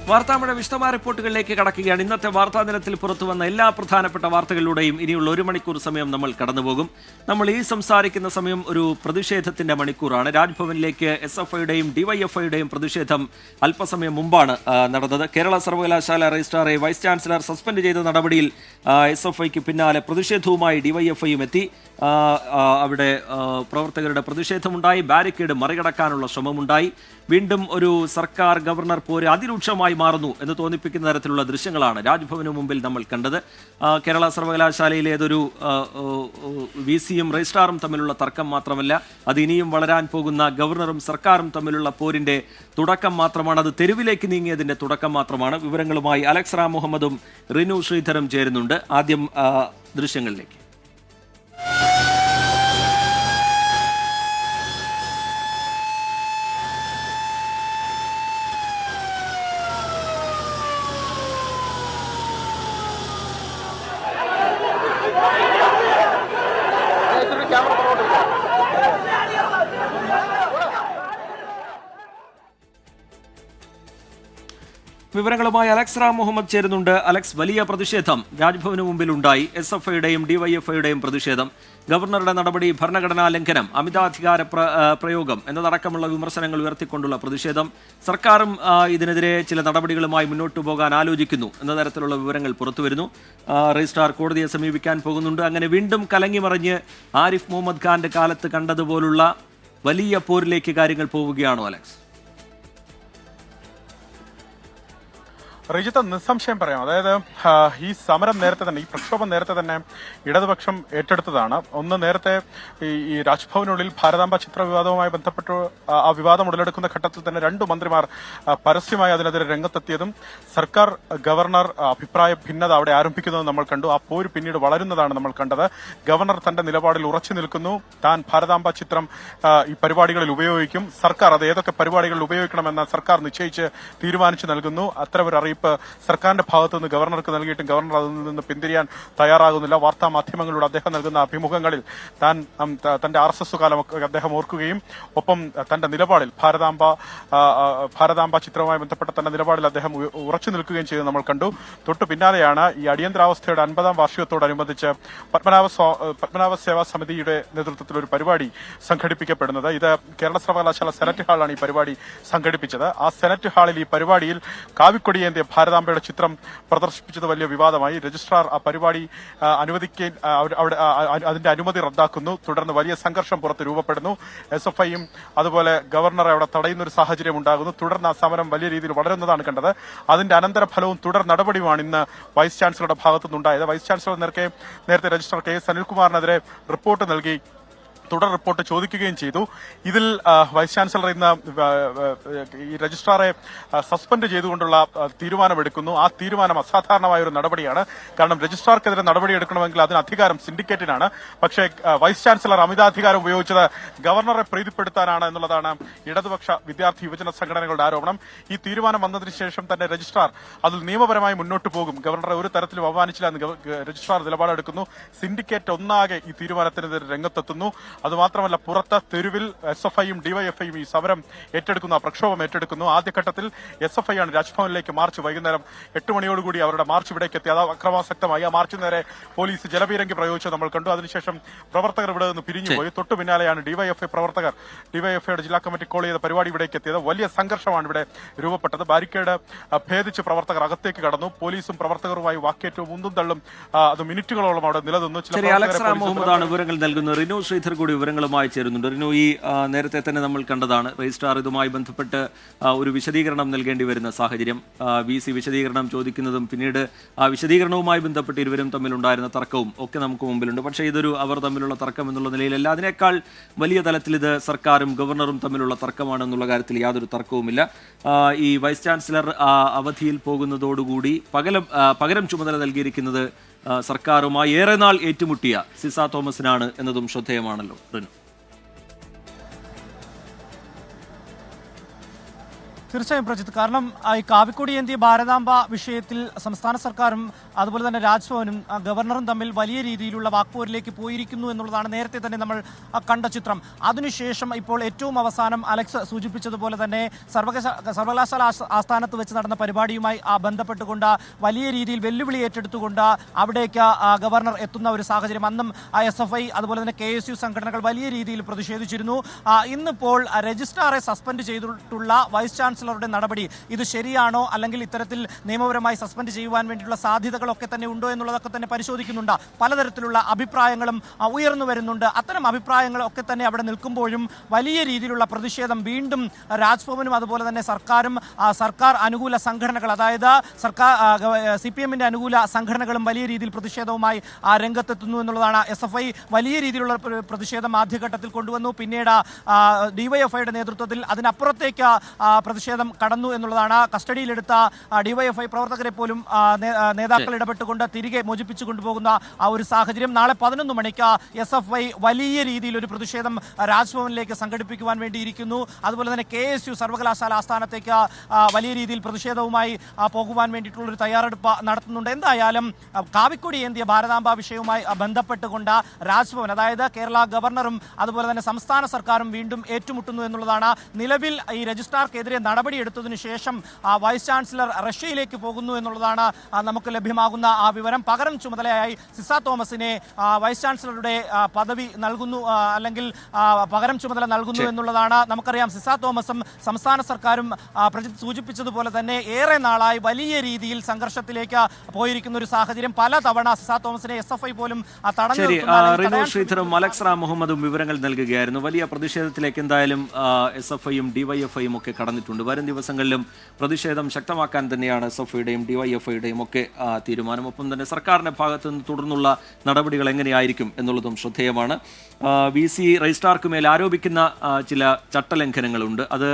വാർത്താമഴ വിശദമായ റിപ്പോർട്ടുകളിലേക്ക് കടക്കുകയാണ്. ഇന്നത്തെ വാർത്താ ദിനത്തിൽ പുറത്തുവന്ന എല്ലാ പ്രധാനപ്പെട്ട വാർത്തകളിലൂടെയും ഇനിയുള്ള 1 മണിക്കൂർ സമയം നമ്മൾ കടന്നുപോകും. നമ്മൾ ഈ സംസാരിക്കുന്ന സമയം ഒരു പ്രതിഷേധത്തിന്റെ മണിക്കൂറാണ്. രാജ്ഭവനിലേക്ക് SFIയുടെയും DYFIയുടെയും പ്രതിഷേധം അല്പസമയം മുമ്പാണ് നടന്നത്. കേരള സർവകലാശാല രജിസ്ട്രാറെ വൈസ് ചാൻസലർ സസ്പെൻഡ് ചെയ്ത നടപടിയിൽ SFIക്ക് പിന്നാലെ പ്രതിഷേധവുമായി DYFIയും എത്തി. അവിടെ പ്രവർത്തകരുടെ പ്രതിഷേധമുണ്ടായി. ബാരിക്കേഡ് മറികടക്കാനുള്ള ശ്രമമുണ്ടായി. വീണ്ടും ഒരു സർക്കാർ ഗവർണർ പോര് അതിരൂക്ഷമായി മാറുന്നു എന്ന് തോന്നിപ്പിക്കുന്ന തരത്തിലുള്ള ദൃശ്യങ്ങളാണ് രാജ്ഭവന് മുമ്പിൽ നമ്മൾ കണ്ടത്. കേരള സർവകലാശാലയിലെ ഏതൊരു VCയും രജിസ്ട്രാറും തമ്മിലുള്ള തർക്കം മാത്രമല്ല, അത് ഇനിയും വളരാൻ പോകുന്ന ഗവർണറും സർക്കാരും തമ്മിലുള്ള പോരിന്റെ തുടക്കം മാത്രമാണ്. അത് തെരുവിലേക്ക് നീങ്ങിയതിന്റെ തുടക്കം മാത്രമാണ്. വിവരങ്ങളുമായി അലക്സ് റാം മുഹമ്മദും റിനു ശ്രീധറും ചേരുന്നുണ്ട്. ആദ്യം ദൃശ്യങ്ങളിലേക്ക്. വിവരങ്ങളുമായി അലക്സ് റാം മുഹമ്മദ് ചേരുന്നുണ്ട്. അലക്സ്, വലിയ പ്രതിഷേധം രാജ്ഭവന് മുമ്പിലുണ്ടായി. SFIയുടെയും DYFIയുടെയും പ്രതിഷേധം. ഗവർണറുടെ നടപടി ഭരണഘടനാ ലംഘനം, അമിതാധികാര പ്രയോഗം എന്നതടക്കമുള്ള വിമർശനങ്ങൾ ഉയർത്തിക്കൊണ്ടുള്ള പ്രതിഷേധം. സർക്കാരും ഇതിനെതിരെ ചില നടപടികളുമായി മുന്നോട്ടു പോകാൻ ആലോചിക്കുന്നു എന്ന തരത്തിലുള്ള വിവരങ്ങൾ പുറത്തുവരുന്നു. രജിസ്ട്രാർ കോടതിയെ സമീപിക്കാൻ പോകുന്നുണ്ട്. അങ്ങനെ വീണ്ടും കലങ്ങിമറിഞ്ഞ് ആരിഫ് മുഹമ്മദ് ഖാന്റെ കാലത്ത് കണ്ടതുപോലുള്ള വലിയ പോരിലേക്ക് കാര്യങ്ങൾ പോവുകയാണോ അലക്സ്? റിജിത്ത്, നിസ്സംശയം പറയാം. അതായത് ഈ സമരം നേരത്തെ തന്നെ, ഈ പ്രക്ഷോഭം നേരത്തെ തന്നെ ഇടതുപക്ഷം ഏറ്റെടുത്തതാണ്. ഒന്ന്, നേരത്തെ ഈ രാജ്ഭവനുള്ളിൽ ഭാരതാംബ ചിത്ര വിവാദവുമായി ബന്ധപ്പെട്ട് ആ വിവാദം ഉടലെടുക്കുന്ന ഘട്ടത്തിൽ തന്നെ 2 മന്ത്രിമാർ പരസ്യമായി അതിനെതിരെ രംഗത്തെത്തിയതും സർക്കാർ ഗവർണർ അഭിപ്രായ ഭിന്നത അവിടെ ആരംഭിക്കുന്നതും നമ്മൾ കണ്ടു. ആ പോര് പിന്നീട് വളരുന്നതാണ് നമ്മൾ കണ്ടത്. ഗവർണർ തന്റെ നിലപാടിൽ ഉറച്ചു നിൽക്കുന്നു. താൻ ഭാരതാംബ ചിത്രം ഈ പരിപാടികളിൽ ഉപയോഗിക്കും. സർക്കാർ അത് ഏതൊക്കെ പരിപാടികളിൽ ഉപയോഗിക്കണമെന്ന് സർക്കാർ നിശ്ചയിച്ച് തീരുമാനിച്ചു നൽകുന്നു. അത്തരമൊരു അറിയിപ്പ് സർക്കാരിന്റെ ഭാഗത്തു നിന്ന് ഗവർണർക്ക് നൽകിയിട്ടും ഗവർണർ അതിൽ നിന്ന് പിന്തിരിയാൻ തയ്യാറാകുന്നില്ല. വാർത്താ മാധ്യമങ്ങളോട് അദ്ദേഹം നൽകുന്ന അഭിമുഖങ്ങളിൽ തന്റെ RSS കാലമൊക്കെ അദ്ദേഹം ഓർക്കുകയും ഒപ്പം തന്റെ നിലപാടിൽ ഭാരതാംബ ചിത്രവുമായി ബന്ധപ്പെട്ട തന്റെ നിലപാടിൽ അദ്ദേഹം ഉറച്ചു നിൽക്കുകയും ചെയ്ത് നമ്മൾ കണ്ടു. തൊട്ടു പിന്നാലെയാണ് ഈ അടിയന്തരാവസ്ഥയുടെ 50ാം വാർഷികത്തോടനുബന്ധിച്ച് പത്മനാഭ സേവാ സമിതിയുടെ നേതൃത്വത്തിൽ ഒരു പരിപാടി സംഘടിപ്പിക്കപ്പെടുന്നത്. ഇത് കേരള സർവകലാശാല സെനറ്റ് ഹാളാണ് ഈ പരിപാടി സംഘടിപ്പിച്ചത്. ആ സെനറ്റ് ഹാളിൽ ഈ പരിപാടിയിൽ കാവിക്കൊടിയേന്തിയ ഭാരതാംബയുടെ ചിത്രം പ്രദർശിപ്പിച്ചത് വലിയ വിവാദമായി. രജിസ്ട്രാർ ആ പരിപാടി അനുവദിക്കാൻ അതിന്റെ അനുമതി റദ്ദാക്കുന്നു. തുടർന്ന് വലിയ സംഘർഷം പുറത്ത് രൂപപ്പെടുന്നു. SFIയും അതുപോലെ ഗവർണറെ അവിടെ തടയുന്ന ഒരു സാഹചര്യം ഉണ്ടാകുന്നു. തുടർന്ന് ആ സമരം വലിയ രീതിയിൽ വളരുന്നതാണ് കണ്ടത്. അതിന്റെ അനന്തരഫലവും തുടർ നടപടിയുമാണ് ഇന്ന് വൈസ് ചാൻസലറുടെ ഭാഗത്തുനിന്നുണ്ടായത്. വൈസ് ചാൻസലർ നേരത്തെ രജിസ്ട്രാർ KS അനിൽകുമാറിനെതിരെ റിപ്പോർട്ട് നൽകി തുടർ റിപ്പോർട്ട് ചോദിക്കുകയും ചെയ്തു. ഇതിൽ വൈസ് ചാൻസലർ ഇന്ന് ഈ രജിസ്ട്രാറെ സസ്പെൻഡ് ചെയ്തുകൊണ്ടുള്ള തീരുമാനമെടുക്കുന്നു. ആ തീരുമാനം അസാധാരണമായ ഒരു നടപടിയാണ്. കാരണം രജിസ്ട്രാർക്കെതിരെ നടപടിയെടുക്കണമെങ്കിൽ അതിന് അധികാരം സിൻഡിക്കേറ്റിനാണ്. പക്ഷേ വൈസ് ചാൻസലർ അമിതാധികാരം ഉപയോഗിച്ചത് ഗവർണറെ പ്രീതിപ്പെടുത്താനാണ് എന്നുള്ളതാണ് ഇടതുപക്ഷ വിദ്യാർത്ഥി യുവജന സംഘടനകളുടെ ആരോപണം. ഈ തീരുമാനം വന്നതിന് ശേഷം തന്നെ രജിസ്ട്രാർ അതിൽ നിയമപരമായി മുന്നോട്ട് പോകും. ഗവർണറെ ഒരു തരത്തിലും അവമാനിച്ചില്ല എന്ന് രജിസ്ട്രാർ നിലപാടെടുക്കുന്നു. സിൻഡിക്കേറ്റ് ഒന്നാകെ ഈ തീരുമാനത്തിനെതിരെ രംഗത്തെത്തുന്നു. അതുമാത്രമല്ല, പുറത്ത് തെരുവിൽ SFIയും DYFIയും ഈ സമരം ഏറ്റെടുക്കുന്നു, ആ പ്രക്ഷോഭം ഏറ്റെടുക്കുന്നു. ആദ്യഘട്ടത്തിൽ SFI ആണ് രാജ്ഭവനിലേക്ക് മാർച്ച് വൈകുന്നേരം 8 മണിയോടുകൂടി അവരുടെ മാർച്ച് ഇവിടേക്ക് എത്തി. അത് അക്രമാസക്തമായി. ആ മാർച്ച് നേരെ പോലീസ് ജലപീരങ്കി പ്രയോഗിച്ച് നമ്മൾ കണ്ടു. അതിനുശേഷം പ്രവർത്തകർ ഇവിടെ നിന്ന് പിരിഞ്ഞുപോയി. തൊട്ടു പിന്നാലെയാണ് DYFIയുടെ ജില്ലാ കമ്മിറ്റി കോൾ ചെയ്ത പരിപാടി ഇവിടേക്ക് എത്തിയത്. വലിയ സംഘർഷമാണ് ഇവിടെ രൂപപ്പെട്ടത്. ബാരിക്കേഡ് ഭേദിച്ച് പ്രവർത്തകർ അകത്തേക്ക് കടന്നു. പോലീസും പ്രവർത്തകരുമായി വാക്കേറ്റവും ഉന്തും തള്ളും അത് മിനിറ്റുകളോളം അവിടെ നിലനിന്നു. വിവരങ്ങൾ നൽകുന്നു. റിനു ശ്രീധർ കൂടി വിവരങ്ങളുമായി ചേരുന്നുണ്ട്. റിനു, ഈ നേരത്തെ തന്നെ നമ്മൾ കണ്ടതാണ് രജിസ്ട്രാർ ഇതുമായി ബന്ധപ്പെട്ട് ഒരു വിശദീകരണം നൽകേണ്ടി വരുന്ന സാഹചര്യം. VC വിശദീകരണം ചോദിക്കുന്നതും പിന്നീട് ആ വിശദീകരണവുമായി ബന്ധപ്പെട്ട് ഇരുവരും തമ്മിലുണ്ടായിരുന്ന തർക്കവും ഒക്കെ നമുക്ക് മുമ്പിലുണ്ട്. പക്ഷേ ഇതൊരു അവർ തമ്മിലുള്ള തർക്കം എന്നുള്ള നിലയിലല്ല, അതിനേക്കാൾ വലിയ തലത്തിൽ ഇത് സർക്കാരും ഗവർണറും തമ്മിലുള്ള തർക്കമാണെന്നുള്ള കാര്യത്തിൽ യാതൊരു തർക്കവുമില്ല. ഈ വൈസ് ചാൻസലർ അവധിയിൽ പോകുന്നതോടുകൂടി പകരം ചുമതല നൽകിയിരിക്കുന്നത് സർക്കാരുമായി ഏറെ നാൾ ഏറ്റുമുട്ടിയ സിസ തോമസിനാണ് എന്നതും ശ്രദ്ധേയമാണല്ലോ. റിനു, തീർച്ചയായും പ്രജിത്ത്, കാരണം ഈ കാവിക്കൊടി ഏന്തിയ ഭാരതാംബ വിഷയത്തിൽ സംസ്ഥാന സർക്കാരും അതുപോലെ തന്നെ രാജ്ഭവനും ഗവർണറും തമ്മിൽ വലിയ രീതിയിലുള്ള വാക്പോരിലേക്ക് പോയിരിക്കുന്നു എന്നുള്ളതാണ് നേരത്തെ തന്നെ നമ്മൾ കണ്ട ചിത്രം. അതിനുശേഷം ഇപ്പോൾ ഏറ്റവും അവസാനം അലക്സ് സൂചിപ്പിച്ചതുപോലെ തന്നെ സർവകലാശാല ആസ്ഥാനത്ത് വെച്ച് നടന്ന പരിപാടിയുമായി ബന്ധപ്പെട്ടുകൊണ്ട് വലിയ രീതിയിൽ വെല്ലുവിളി ഏറ്റെടുത്തുകൊണ്ട് അവിടേക്ക് ഗവർണർ എത്തുന്ന ഒരു സാഹചര്യം. അന്നും SFI അതുപോലെ തന്നെ KSU സംഘടനകൾ വലിയ രീതിയിൽ പ്രതിഷേധിച്ചിരുന്നു. ഇന്നിപ്പോൾ രജിസ്ട്രാറെ സസ്പെൻഡ് ചെയ്തിട്ടുള്ള വൈസ് ചാൻസലറുടെ നടപടി ഇത് ശരിയാണോ, അല്ലെങ്കിൽ ഇത്തരത്തിൽ നിയമപരമായി സസ്പെൻഡ് ചെയ്യുവാൻ വേണ്ടിയിട്ടുള്ള സാധ്യതകളൊക്കെ തന്നെ ഉണ്ടോ എന്നുള്ളതൊക്കെ തന്നെ പരിശോധിക്കുന്നുണ്ട്. പലതരത്തിലുള്ള അഭിപ്രായങ്ങളും ഉയർന്നു വരുന്നുണ്ട്. അത്തരം അഭിപ്രായങ്ങളൊക്കെ തന്നെ അവിടെ നിൽക്കുമ്പോഴും വലിയ രീതിയിലുള്ള പ്രതിഷേധം വീണ്ടും രാജ്ഭവനും അതുപോലെ തന്നെ സർക്കാർ അനുകൂല സംഘടനകൾ, അതായത് CPM-ന്റെ അനുകൂല സംഘടനകളും വലിയ രീതിയിൽ പ്രതിഷേധവുമായി രംഗത്തെത്തുന്നു എന്നുള്ളതാണ്. SFI വലിയ രീതിയിലുള്ള പ്രതിഷേധം ആദ്യഘട്ടത്തിൽ കൊണ്ടുവന്നു. പിന്നീട് DYFIയുടെ നേതൃത്വത്തിൽ അതിനപ്പുറത്തേക്ക് പ്രതിഷേധം കടന്നു എന്നുള്ളതാണ്. കസ്റ്റഡിയിലെടുത്ത DYFI പ്രവർത്തകരെ പോലും നേതാക്കൾ ഇടപെട്ടുകൊണ്ട് തിരികെ മോചിപ്പിച്ചു കൊണ്ടുപോകുന്ന ഒരു സാഹചര്യം. നാളെ 11 മണിക്ക് SFI വലിയ രീതിയിൽ ഒരു പ്രതിഷേധം രാജ്ഭവനിലേക്ക് സംഘടിപ്പിക്കുവാൻ വേണ്ടിയിരിക്കുന്നു. അതുപോലെ തന്നെ KSU സർവകലാശാല ആസ്ഥാനത്തേക്ക് വലിയ രീതിയിൽ പ്രതിഷേധവുമായി പോകുവാൻ വേണ്ടിയിട്ടുള്ളൊരു തയ്യാറെടുപ്പ് നടത്തുന്നുണ്ട്. എന്തായാലും കാവിക്കൊടി ഏന്തിയ ഭാരതാംബ വിഷയവുമായി ബന്ധപ്പെട്ടുകൊണ്ട് രാജ്ഭവൻ, അതായത് കേരള ഗവർണറും അതുപോലെ തന്നെ സംസ്ഥാന സർക്കാരും വീണ്ടും ഏറ്റുമുട്ടുന്നു എന്നുള്ളതാണ്. നിലവിൽ ഈ രജിസ്ട്രാർക്കെതിരെ നടപടിയെടുത്തതിനു ശേഷം വൈസ് ചാൻസലർ റഷ്യയിലേക്ക് പോകുന്നു എന്നുള്ളതാണ് നമുക്ക് ലഭ്യമാകുന്ന വിവരം. പകരം ചുമതലയായി സിസ തോമസിനെ വൈസ് ചാൻസലറുടെ പദവി നൽകുന്നു, അല്ലെങ്കിൽ പകരം ചുമതല നൽകുന്നു എന്നുള്ളതാണ്. നമുക്കറിയാം സിസ തോമസും സംസ്ഥാന സർക്കാരും പ്രജിത്ത് സൂചിപ്പിച്ചതുപോലെ തന്നെ ഏറെ നാളായി വലിയ രീതിയിൽ സംഘർഷത്തിലേക്ക് പോയിരിക്കുന്ന ഒരു സാഹചര്യം. പലതവണ സിസ തോമസിനെ SFI പോലും തടഞ്ഞു. ശ്രീധറും അലക്സ് റാം മുഹമ്മദും വിവരങ്ങൾ നൽകുകയായിരുന്നു. വലിയ പ്രതിഷേധത്തിലേക്ക് എന്തായാലും SFI-യും DYFI-യും ഒക്കെ കടന്നിട്ടുണ്ട്. വരും ദിവസങ്ങളിലും പ്രതിഷേധം ശക്തമാക്കാൻ തന്നെയാണ് SFI-യുടെയും DYFI-യുടെയും ഒക്കെ തീരുമാനം. ഒപ്പം തന്നെ സർക്കാരിന്റെ ഭാഗത്തു നിന്ന് തുടർന്നുള്ള നടപടികൾ എങ്ങനെയായിരിക്കും എന്നുള്ളതും ശ്രദ്ധേയമാണ്. VC രജിസ്ട്രാർക്ക് മേൽ ആരോപിക്കുന്ന ചില ചട്ടലംഘനങ്ങളുണ്ട്. അത്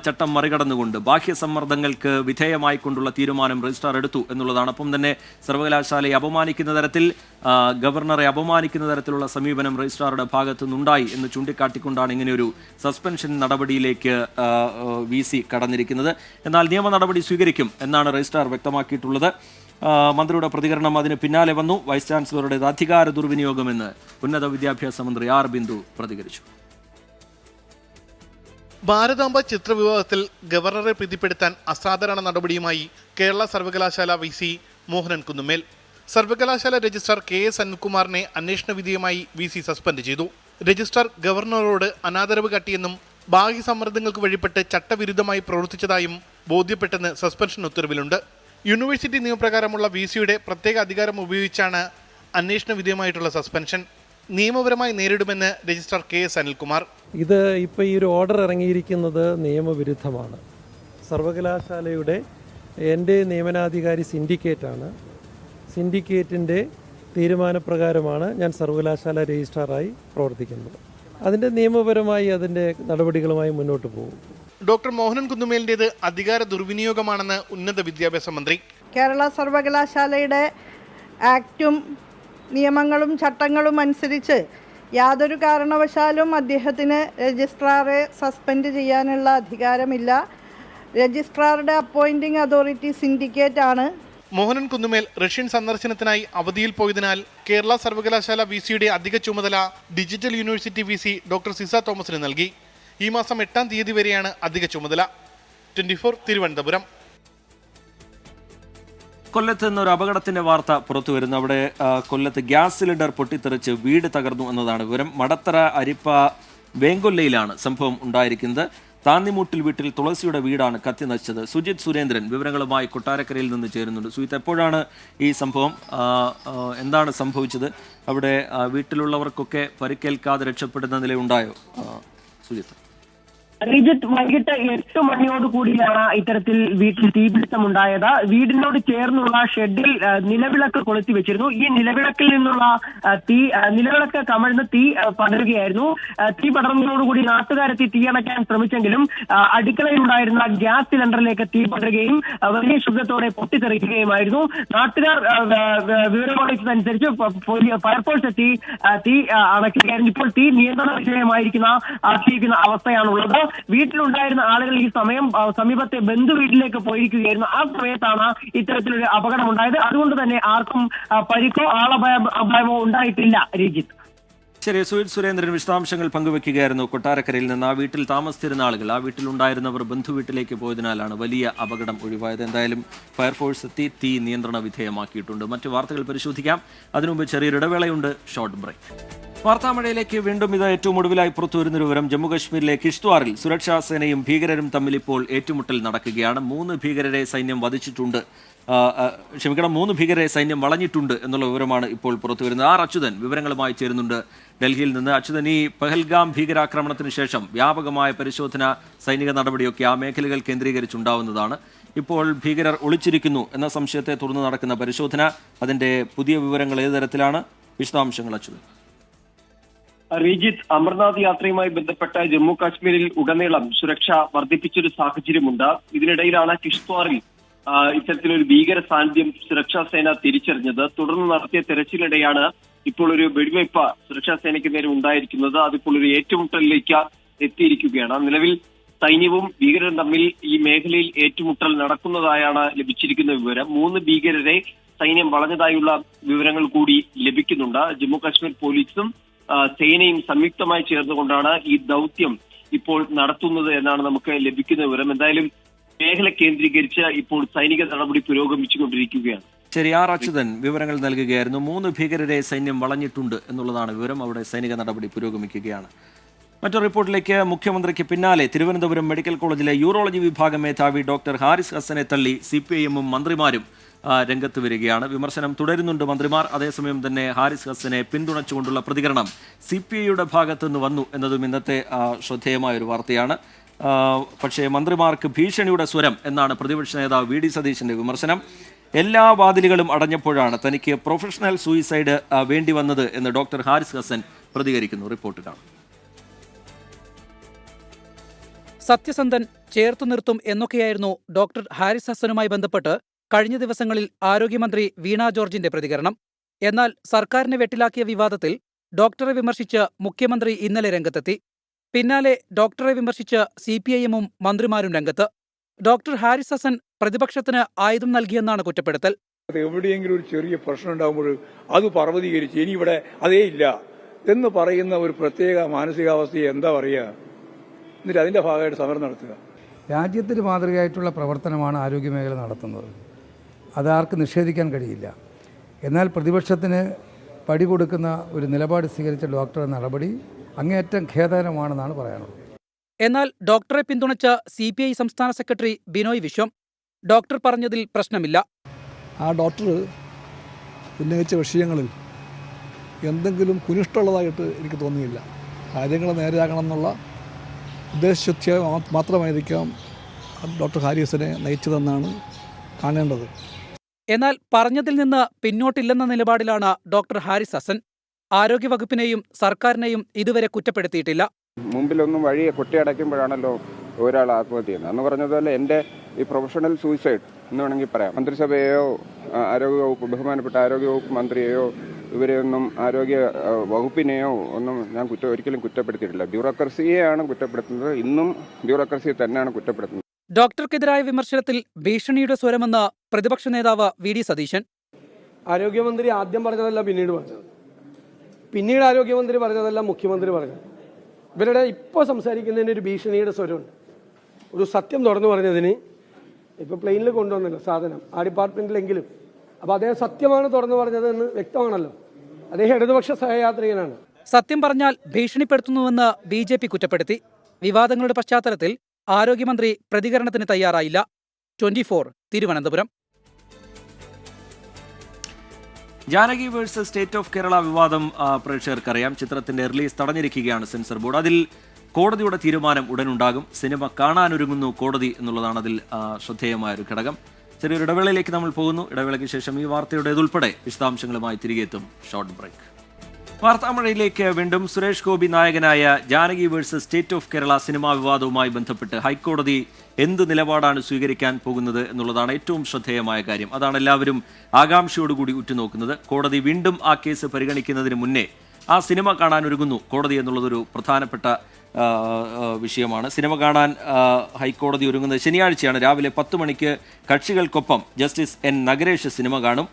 ചട്ടം മറികടന്നുകൊണ്ട് ബാഹ്യ സമ്മർദ്ദങ്ങൾക്ക് വിധേയമായിക്കൊണ്ടുള്ള തീരുമാനം രജിസ്ട്രാർ എടുത്തു എന്നുള്ളതാണ്. ഒപ്പം തന്നെ സർവകലാശാലയെ അപമാനിക്കുന്ന തരത്തിൽ, ഗവർണറെ അപമാനിക്കുന്ന തരത്തിലുള്ള സമീപനം രജിസ്ട്രാറുടെ ഭാഗത്തു നിന്നുണ്ടായി എന്ന് ചൂണ്ടിക്കാട്ടിക്കൊണ്ടാണ് ഇങ്ങനെയൊരു സസ്പെൻഷൻ നടപടിയിലേക്ക് VC കടന്നിരിക്കുന്നത്. എന്നാൽ നിയമ നടപടി സ്വീകരിക്കും എന്നാണ് രജിസ്ട്രാർ വ്യക്തമാക്കിയിട്ടുള്ളത്. മന്ത്രിയുടെ പ്രതികരണം അതിന് പിന്നാലെ വന്നു. വൈസ് ചാൻസലറുടെ അധികാര ദുർവിനിയോഗമെന്ന് ഉന്നത വിദ്യാഭ്യാസ മന്ത്രി R. ബിന്ദു പ്രതികരിച്ചു. ഭാരതാംബ ചിത്രവിവാദത്തിൽ ഗവർണറെ പ്രീതിപ്പെടുത്താൻ അസാധാരണ നടപടിയുമായി കേരള സർവകലാശാല VC മോഹനൻ കുന്നുമേൽ. സർവകലാശാല രജിസ്ട്രാർ KS അനിൽകുമാറിനെ അന്വേഷണ വിധേയമായി VC സസ്പെൻഡ് ചെയ്തു. രജിസ്ട്രാർ ഗവർണറോട് അനാദരവ് കാട്ടിയെന്നും ബാഹ്യ സമ്മർദ്ദങ്ങൾക്ക് വഴിപ്പെട്ട് ചട്ടവിരുദ്ധമായി പ്രവർത്തിച്ചതായും ബോധ്യപ്പെട്ടെന്ന് സസ്പെൻഷൻ ഉത്തരവിലുണ്ട്. യൂണിവേഴ്സിറ്റി നിയമപ്രകാരമുള്ള VC-യുടെ പ്രത്യേക അധികാരം ഉപയോഗിച്ചാണ് അന്വേഷണ വിധേയമായിട്ടുള്ള സസ്പെൻഷൻ. നിയമപരമായി നേരിടുമെന്ന് രജിസ്ട്രാർ KS അനിൽകുമാർ. ഇത് ഇപ്പോൾ ഈ ഒരു ഓർഡർ ഇറങ്ങിയിരിക്കുന്നത് നിയമവിരുദ്ധമാണ്. സർവകലാശാലയുടെ എൻ്റെ നിയമനാധികാരി സിൻഡിക്കേറ്റാണ്. സിൻഡിക്കേറ്റിൻ്റെ തീരുമാനപ്രകാരമാണ് ഞാൻ സർവകലാശാല രജിസ്ട്രാറായി പ്രവർത്തിക്കുന്നത്. അതിൻ്റെ നിയമപരമായി അതിൻ്റെ നടപടികളുമായി മുന്നോട്ട് പോകും. ഡോക്ടർ മോഹനൻ കുന്നുമേലിൻ്റേത് അധികാര ദുർവിനിയോഗമാണെന്ന് ഉന്നത വിദ്യാഭ്യാസ മന്ത്രി. കേരള സർവകലാശാലയുടെ ആക്റ്റും നിയമങ്ങളും ചട്ടങ്ങളും അനുസരിച്ച് യാതൊരു കാരണവശാലും അദ്ദേഹത്തിന് രജിസ്ട്രാറെ സസ്പെൻഡ് ചെയ്യാനുള്ള അധികാരമില്ല. രജിസ്ട്രാറുടെ അപ്പോയിന്റിംഗ് അതോറിറ്റി സിൻഡിക്കേറ്റ് ആണ്. മോഹനൻ കുന്നുമേൽ റഷ്യൻ സന്ദർശനത്തിനായി അവധിയിൽ പോയതിനാൽ കേരള സർവകലാശാല VC-യുടെ അധിക ചുമതല digital university VC doctor Ciza തോമസിന് നൽകി. ഈ മാസം 8-ാം തീയതി വരെയാണ് അധിക ചുമതല. 24 തിരുവനന്തപുരം. കൊല്ലത്ത് നിന്നൊരു അപകടത്തിന്റെ വാർത്ത പുറത്തു വരുന്നു. അവിടെ കൊല്ലത്ത് ഗ്യാസ് സിലിണ്ടർ പൊട്ടിത്തെറിച്ച് വീട് തകർന്നു എന്നതാണ് വിവരം. മടത്തറ അരിപ്പ വേങ്കൊല്ലയിലാണ് സംഭവം ഉണ്ടായിരിക്കുന്നത്. താന്നിമൂട്ടിൽ വീട്ടിൽ തുളസിയുടെ വീടാണ് കത്തി നശിച്ചത്. സുജിത് സുരേന്ദ്രൻ വിവരങ്ങളുമായി കൊട്ടാരക്കരയിൽ നിന്ന് ചേരുന്നുണ്ട്. സുജിത്ത്, എപ്പോഴാണ് ഈ സംഭവം? എന്താണ് സംഭവിച്ചത്? അവിടെ വീട്ടിലുള്ളവർക്കൊക്കെ പരിക്കേൽക്കാതെ രക്ഷപ്പെടുന്ന നിലയുണ്ടായോ സുജിത്ത്? റിജിത്ത്, വൈകിട്ട് 8 മണിയോടുകൂടിയാണ് ഇത്തരത്തിൽ വീട്ടിൽ തീപിടുത്തമുണ്ടായത്. വീടിനോട് ചേർന്നുള്ള ഷെഡിൽ നിലവിളക്ക് കൊളുത്തി വെച്ചിരുന്നു. ഈ നിലവിളക്കിൽ നിന്നുള്ള നിലവിളക്ക് കമഴ്ന്ന് തീ പടരുകയായിരുന്നു. തീ പടർന്നതോടുകൂടി നാട്ടുകാരെത്തി തീയണയ്ക്കാൻ ശ്രമിച്ചെങ്കിലും അടുക്കളയിലുണ്ടായിരുന്ന ഗ്യാസ് സിലിണ്ടറിലേക്ക് തീ പടരുകയും വലിയ ശബ്ദത്തോടെ പൊട്ടിത്തെറിക്കുകയുമായിരുന്നു. നാട്ടുകാർ വിവരമറിയിച്ചതനുസരിച്ച് ഫയർഫോഴ്സ് എത്തി തീ അണയ്ക്കുകയായിരുന്നു. ഇപ്പോൾ തീ നിയന്ത്രണ വിധേയമായിരിക്കുന്ന അവസ്ഥയാണുള്ളത്. വീട്ടിലുണ്ടായിരുന്ന ആളുകൾ ഈ സമയം സമീപത്തെ ബന്ധു വീട്ടിലേക്ക് പോയിരിക്കുകയായിരുന്നു. ആ സമയത്താണ് ഇത്തരത്തിലൊരു അപകടം ഉണ്ടായത്. അതുകൊണ്ട് തന്നെ ആർക്കും പരിക്കോ ആളപായമോ ഉണ്ടായിട്ടില്ല. രഞ്ജിത്ത്. ശരി, സുജിത് സുരേന്ദ്രൻ വിശദാംശങ്ങൾ പങ്കുവെക്കുകയായിരുന്നു കൊട്ടാരക്കരയിൽ നിന്ന്. ആ വീട്ടിൽ താമസിച്ചിരുന്ന ആളുകൾ, ആ വീട്ടിലുണ്ടായിരുന്നവർ ബന്ധുവീട്ടിലേക്ക് പോയതിനാലാണ് വലിയ അപകടം ഒഴിവായത്. എന്തായാലും ഫയർഫോഴ്സ് എത്തി തീ നിയന്ത്രണ വിധേയമാക്കിയിട്ടുണ്ട്. മറ്റു വാർത്തകൾ പരിശോധിക്കാം. അതിനുമുമ്പ് ചെറിയൊരു ഇടവേളയുണ്ട്, ഷോർട്ട് ബ്രേക്ക്. വാർത്താമഴയിലേക്ക് വീണ്ടും ഇത് ഏറ്റവും ഒടുവിലായി പുറത്തുവരുന്ന വിവരം. ജമ്മുകശ്മീരിലെ കിഷ്ത്വാറിൽ സുരക്ഷാ സേനയും ഭീകരരും തമ്മിൽ ഇപ്പോൾ ഏറ്റുമുട്ടൽ നടക്കുകയാണ്. 3 ഭീകരരെ സൈന്യം വധിച്ചിട്ടുണ്ട്. 3 ഭീകരരെ സൈന്യം വളഞ്ഞിട്ടുണ്ട് എന്നുള്ള വിവരമാണ് ഇപ്പോൾ പുറത്തുവരുന്നത്. ആർ അച്യുതൻ വിവരങ്ങളുമായി ചേരുന്നുണ്ട് ഡൽഹിയിൽ നിന്ന്. അച്യുതൻ, ഈ പഹൽഗാം ഭീകരാക്രമണത്തിന് ശേഷം വ്യാപകമായ പരിശോധന, സൈനിക നടപടിയൊക്കെ ആ മേഖലകൾ കേന്ദ്രീകരിച്ചുണ്ടാവുന്നതാണ്. ഇപ്പോൾ ഭീകരർ ഒളിച്ചിരിക്കുന്നു എന്ന സംശയത്തെ തുടർന്ന് നടക്കുന്ന പരിശോധന, അതിന്റെ പുതിയ വിവരങ്ങൾ ഏത് തരത്തിലാണ്? വിശദാംശങ്ങൾ അച്യുതൻ. റീജിത്ത്, അമർനാഥ് യാത്രയുമായി ബന്ധപ്പെട്ട ജമ്മു കാശ്മീരിൽ ഉടനീളം സുരക്ഷ വർദ്ധിപ്പിച്ചൊരു സാഹചര്യമുണ്ട്. ഇതിനിടയിലാണ് കിഷ്ത്വാറിൽ ഇത്തരത്തിലൊരു ഭീകര സാന്നിധ്യം സുരക്ഷാ സേന തിരിച്ചറിഞ്ഞത്. തുടർന്ന് നടത്തിയ തെരച്ചിലിടെയാണ് ഇപ്പോൾ ഒരു വെടിവയ്പ് സുരക്ഷാ സേനയ്ക്ക് നേരെ ഉണ്ടായിരിക്കുന്നത്. അതിപ്പോൾ ഒരു ഏറ്റുമുട്ടലിലേക്ക് എത്തിയിരിക്കുകയാണ്. നിലവിൽ സൈന്യവും ഭീകരരും തമ്മിൽ ഈ മേഖലയിൽ ഏറ്റുമുട്ടൽ നടക്കുന്നതായാണ് ലഭിച്ചിരിക്കുന്ന വിവരം. 3 ഭീകരരെ സൈന്യം വളഞ്ഞതായുള്ള വിവരങ്ങൾ കൂടി ലഭിക്കുന്നുണ്ട്. ജമ്മു കാശ്മീർ പോലീസും സേനയും സംയുക്തമായി ചേർന്നുകൊണ്ടാണ് ഈ ദൗത്യം ഇപ്പോൾ നടത്തുന്നത് എന്നാണ് നമുക്ക് ലഭിക്കുന്ന വിവരം. എന്തായാലും മേഖല കേന്ദ്രീകരിച്ച് ഇപ്പോൾ സൈനിക നടപടി പുരോഗമിച്ചുകൊണ്ടിരിക്കുകയാണ്. ശരി, ആർ അച്യുതൻ വിവരങ്ങൾ നൽകുകയായിരുന്നു. 3 ഭീകരരെ സൈന്യം വളഞ്ഞിട്ടുണ്ട് എന്നുള്ളതാണ് വിവരം. അവിടെ സൈനിക നടപടി പുരോഗമിക്കുകയാണ്. മറ്റൊരു റിപ്പോർട്ടിലേക്ക്. മുഖ്യമന്ത്രിക്ക് പിന്നാലെ തിരുവനന്തപുരം മെഡിക്കൽ കോളേജിലെ യൂറോളജി വിഭാഗം മേധാവി ഡോക്ടർ ഹാരിസ് ഹസനെ തള്ളി CPIM-ഉം മന്ത്രിമാരും രംഗത്ത് വരികയാണ്. വിമർശനം തുടരുന്നുണ്ട് മന്ത്രിമാർ. അതേസമയം തന്നെ ഹാരിസ് ഹസനെ പിന്തുണച്ചുകൊണ്ടുള്ള പ്രതികരണം CPI-യുടെ ഭാഗത്തുനിന്ന് വന്നു എന്നതും ഇന്നത്തെ ശ്രദ്ധേയമായൊരു വാർത്തയാണ്. പക്ഷേ മന്ത്രിമാർക്ക് ഭീഷണിയുടെ സ്വരം എന്നാണ് പ്രതിപക്ഷ നേതാവ് VD സതീശന്റെ വിമർശനം. എല്ലാ വാതിലുകളും അടഞ്ഞപ്പോഴാണ് തനിക്ക് പ്രൊഫഷണൽ സൂയിസൈഡ് വേണ്ടി വന്നത് എന്ന് ഡോക്ടർ ഹാരിസ് ഹസൻ പ്രതികരിക്കുന്നു. റിപ്പോർട്ട് കാണാം. സത്യസന്ധൻ, ചേർത്തു നിർത്തും എന്നൊക്കെയായിരുന്നു ഡോക്ടർ ഹാരിസ് ഹസനുമായി ബന്ധപ്പെട്ട് കഴിഞ്ഞ ദിവസങ്ങളിൽ ആരോഗ്യമന്ത്രി വീണ ജോർജിന്റെ പ്രതികരണം. എന്നാൽ സർക്കാരിനെ വെട്ടിലാക്കിയ വിവാദത്തിൽ ഡോക്ടറെ വിമർശിച്ച് മുഖ്യമന്ത്രി ഇന്നലെ രംഗത്തെത്തി. പിന്നാലെ ഡോക്ടറെ വിമർശിച്ച് CPIM-ഉം മന്ത്രിമാരും രംഗത്ത്. ഡോക്ടർ ഹാരിസ് ഹസൻ പ്രതിപക്ഷത്തിന് ആയുധം നൽകിയെന്നാണ് കുറ്റപ്പെടുത്തൽ. എവിടെയെങ്കിലും ഒരു ചെറിയ പ്രശ്നം ഉണ്ടാകുമ്പോൾ അത് പർവ്വതീകരിച്ച് ഇനി ഇവിടെ അതേ ഇല്ല എന്ന് പറയുന്ന ഒരു പ്രത്യേക മാനസികാവസ്ഥയെ എന്താ പറയുക? എന്നിട്ട് അതിന്റെ ഭാഗമായിട്ട് സമരം നടത്തുക. രാജ്യത്തിന് മാതൃകയായിട്ടുള്ള പ്രവർത്തനമാണ് ആരോഗ്യമേഖല നടത്തുന്നത്. അതാർക്ക് നിഷേധിക്കാൻ കഴിയില്ല. എന്നാൽ പ്രതിപക്ഷത്തിന് പടി കൊടുക്കുന്ന ഒരു നിലപാട് സ്വീകരിച്ച ഡോക്ടറുടെ നടപടി അങ്ങേയറ്റം ഖേദകരമാണെന്നാണ് പറയാനുള്ളത്. എന്നാൽ ഡോക്ടറെ പിന്തുണച്ച CPI സംസ്ഥാന സെക്രട്ടറി ബിനോയ് വിശ്വം ഡോക്ടർ പറഞ്ഞതിൽ പ്രശ്നമില്ല. ആ ഡോക്ടർ ഉന്നയിച്ച വിഷയങ്ങളിൽ എന്തെങ്കിലും കുനിഷ്ടുള്ളതായിട്ട് എനിക്ക് തോന്നിയില്ല. കാര്യങ്ങൾ നേരെയാകണം എന്നുള്ള ഉദ്ദേശശുദ്ധിയ മാത്രമായിരിക്കാം ഡോക്ടർ ഹാരിസിനെ നയിച്ചതെന്നാണ് കാണേണ്ടത്. എന്നാൽ പറഞ്ഞതിൽ നിന്ന് പിന്നോട്ടില്ലെന്ന നിലപാടിലാണ് ഡോക്ടർ ഹാരിസ് ഹസൻ. ആരോഗ്യവകുപ്പിനെയും സർക്കാരിനെയും ഇതുവരെ കുറ്റപ്പെടുത്തിയിട്ടില്ല. മുമ്പിലൊന്നും വഴിയെ കൊട്ടിയടയ്ക്കുമ്പോഴാണല്ലോ ഒരാൾ ആത്മഹത്യ ചെയ്യുന്നത് എന്ന് പറഞ്ഞതുപോലെ എൻ്റെ ഈ പ്രൊഫഷണൽ സൂയിസൈഡ് എന്ന് വേണമെങ്കിൽ പറയാം. മന്ത്രിസഭയെയോ ആരോഗ്യവകുപ്പ്, ബഹുമാനപ്പെട്ട ആരോഗ്യവകുപ്പ് മന്ത്രിയെയോ ഇവരെയൊന്നും ആരോഗ്യ വകുപ്പിനെയോ ഒന്നും ഞാൻ ഒരിക്കലും കുറ്റപ്പെടുത്തിയിട്ടില്ല. ബ്യൂറോക്രസിയെയാണ് കുറ്റപ്പെടുത്തുന്നത്. ഇന്നും ബ്യൂറോക്രസിയെ തന്നെയാണ് കുറ്റപ്പെടുത്തുന്നത്. ഡോക്ടർക്കെതിരായ വിമർശനത്തിൽ ഭീഷണിയുടെ സ്വരമെന്ന് പ്രതിപക്ഷ നേതാവ് VD സതീശൻ. ആരോഗ്യമന്ത്രി ആദ്യം പറഞ്ഞതല്ല പിന്നീട് പറഞ്ഞത്, പിന്നീട് ആരോഗ്യമന്ത്രി പറഞ്ഞതല്ല മുഖ്യമന്ത്രി പറഞ്ഞത്. ഇവരുടെ ഇപ്പോൾ സംസാരിക്കുന്നതിന് ഒരു ഭീഷണിയുടെ സ്വരമുണ്ട്. ഒരു സത്യം തുറന്നു പറഞ്ഞതിന് ഇപ്പോൾ പ്ലെയിനിൽ കൊണ്ടുവന്നല്ലോ സാധനം, ആ ഡിപ്പാർട്ട്മെന്റിലെങ്കിലും. അപ്പോൾ അദ്ദേഹം സത്യമാണ് തുറന്നു പറഞ്ഞതെന്ന് വ്യക്തമാണല്ലോ. അദ്ദേഹം ഇടതുപക്ഷ സഹയാത്രികനാണ്. സത്യം പറഞ്ഞാൽ ഭീഷണിപ്പെടുത്തുന്നുവെന്ന് BJP കുറ്റപ്പെടുത്തി. വിവാദങ്ങളുടെ പശ്ചാത്തലത്തിൽ ആരോഗ്യമന്ത്രി പ്രതികരണത്തിന് തയ്യാറായില്ല. 24 Thiruvananthapuram. Janaki versus state of Kerala വിവാദം പ്രേക്ഷകർക്കറിയാം. ചിത്രത്തിന്റെ റിലീസ് തടഞ്ഞിരിക്കുകയാണ് സെൻസർ ബോർഡ്. അതിൽ കോടതിയുടെ തീരുമാനം ഉടനുണ്ടാകും. സിനിമ കാണാനൊരുങ്ങുന്നു കോടതി എന്നുള്ളതാണ് അതിൽ ശ്രദ്ധേയമായൊരു ഘടകം. ചെറിയൊരു ഇടവേളയിലേക്ക് നമ്മൾ പോകുന്നു. ഇടവേളയ്ക്ക് ശേഷം ഈ വാർത്തയുടേതുൾപ്പെടെ വിശദാംശങ്ങളുമായി തിരികെ എത്തും. Short break. വാർത്താമഴയിലേക്ക് വീണ്ടും. സുരേഷ് ഗോപി നായകനായ Janaki versus state of Kerala cinema വിവാദവുമായി ബന്ധപ്പെട്ട് ഹൈക്കോടതി എന്ത് നിലപാടാണ് സ്വീകരിക്കാൻ പോകുന്നത് എന്നുള്ളതാണ് ഏറ്റവും ശ്രദ്ധേയമായ കാര്യം. അതാണ് എല്ലാവരും ആകാംക്ഷയോടുകൂടി ഉറ്റുനോക്കുന്നത്. കോടതി വീണ്ടും ആ കേസ് പരിഗണിക്കുന്നതിന് മുന്നേ ആ സിനിമ കാണാൻ ഒരുങ്ങുന്നു കോടതി എന്നുള്ളതൊരു പ്രധാനപ്പെട്ട വിഷയമാണ്. സിനിമ കാണാൻ ഹൈക്കോടതി ഒരുങ്ങുന്നത് ശനിയാഴ്ചയാണ്. രാവിലെ 10 മണിക്ക് കക്ഷികൾക്കൊപ്പം ജസ്റ്റിസ് എൻ നഗരേഷ് സിനിമ കാണും.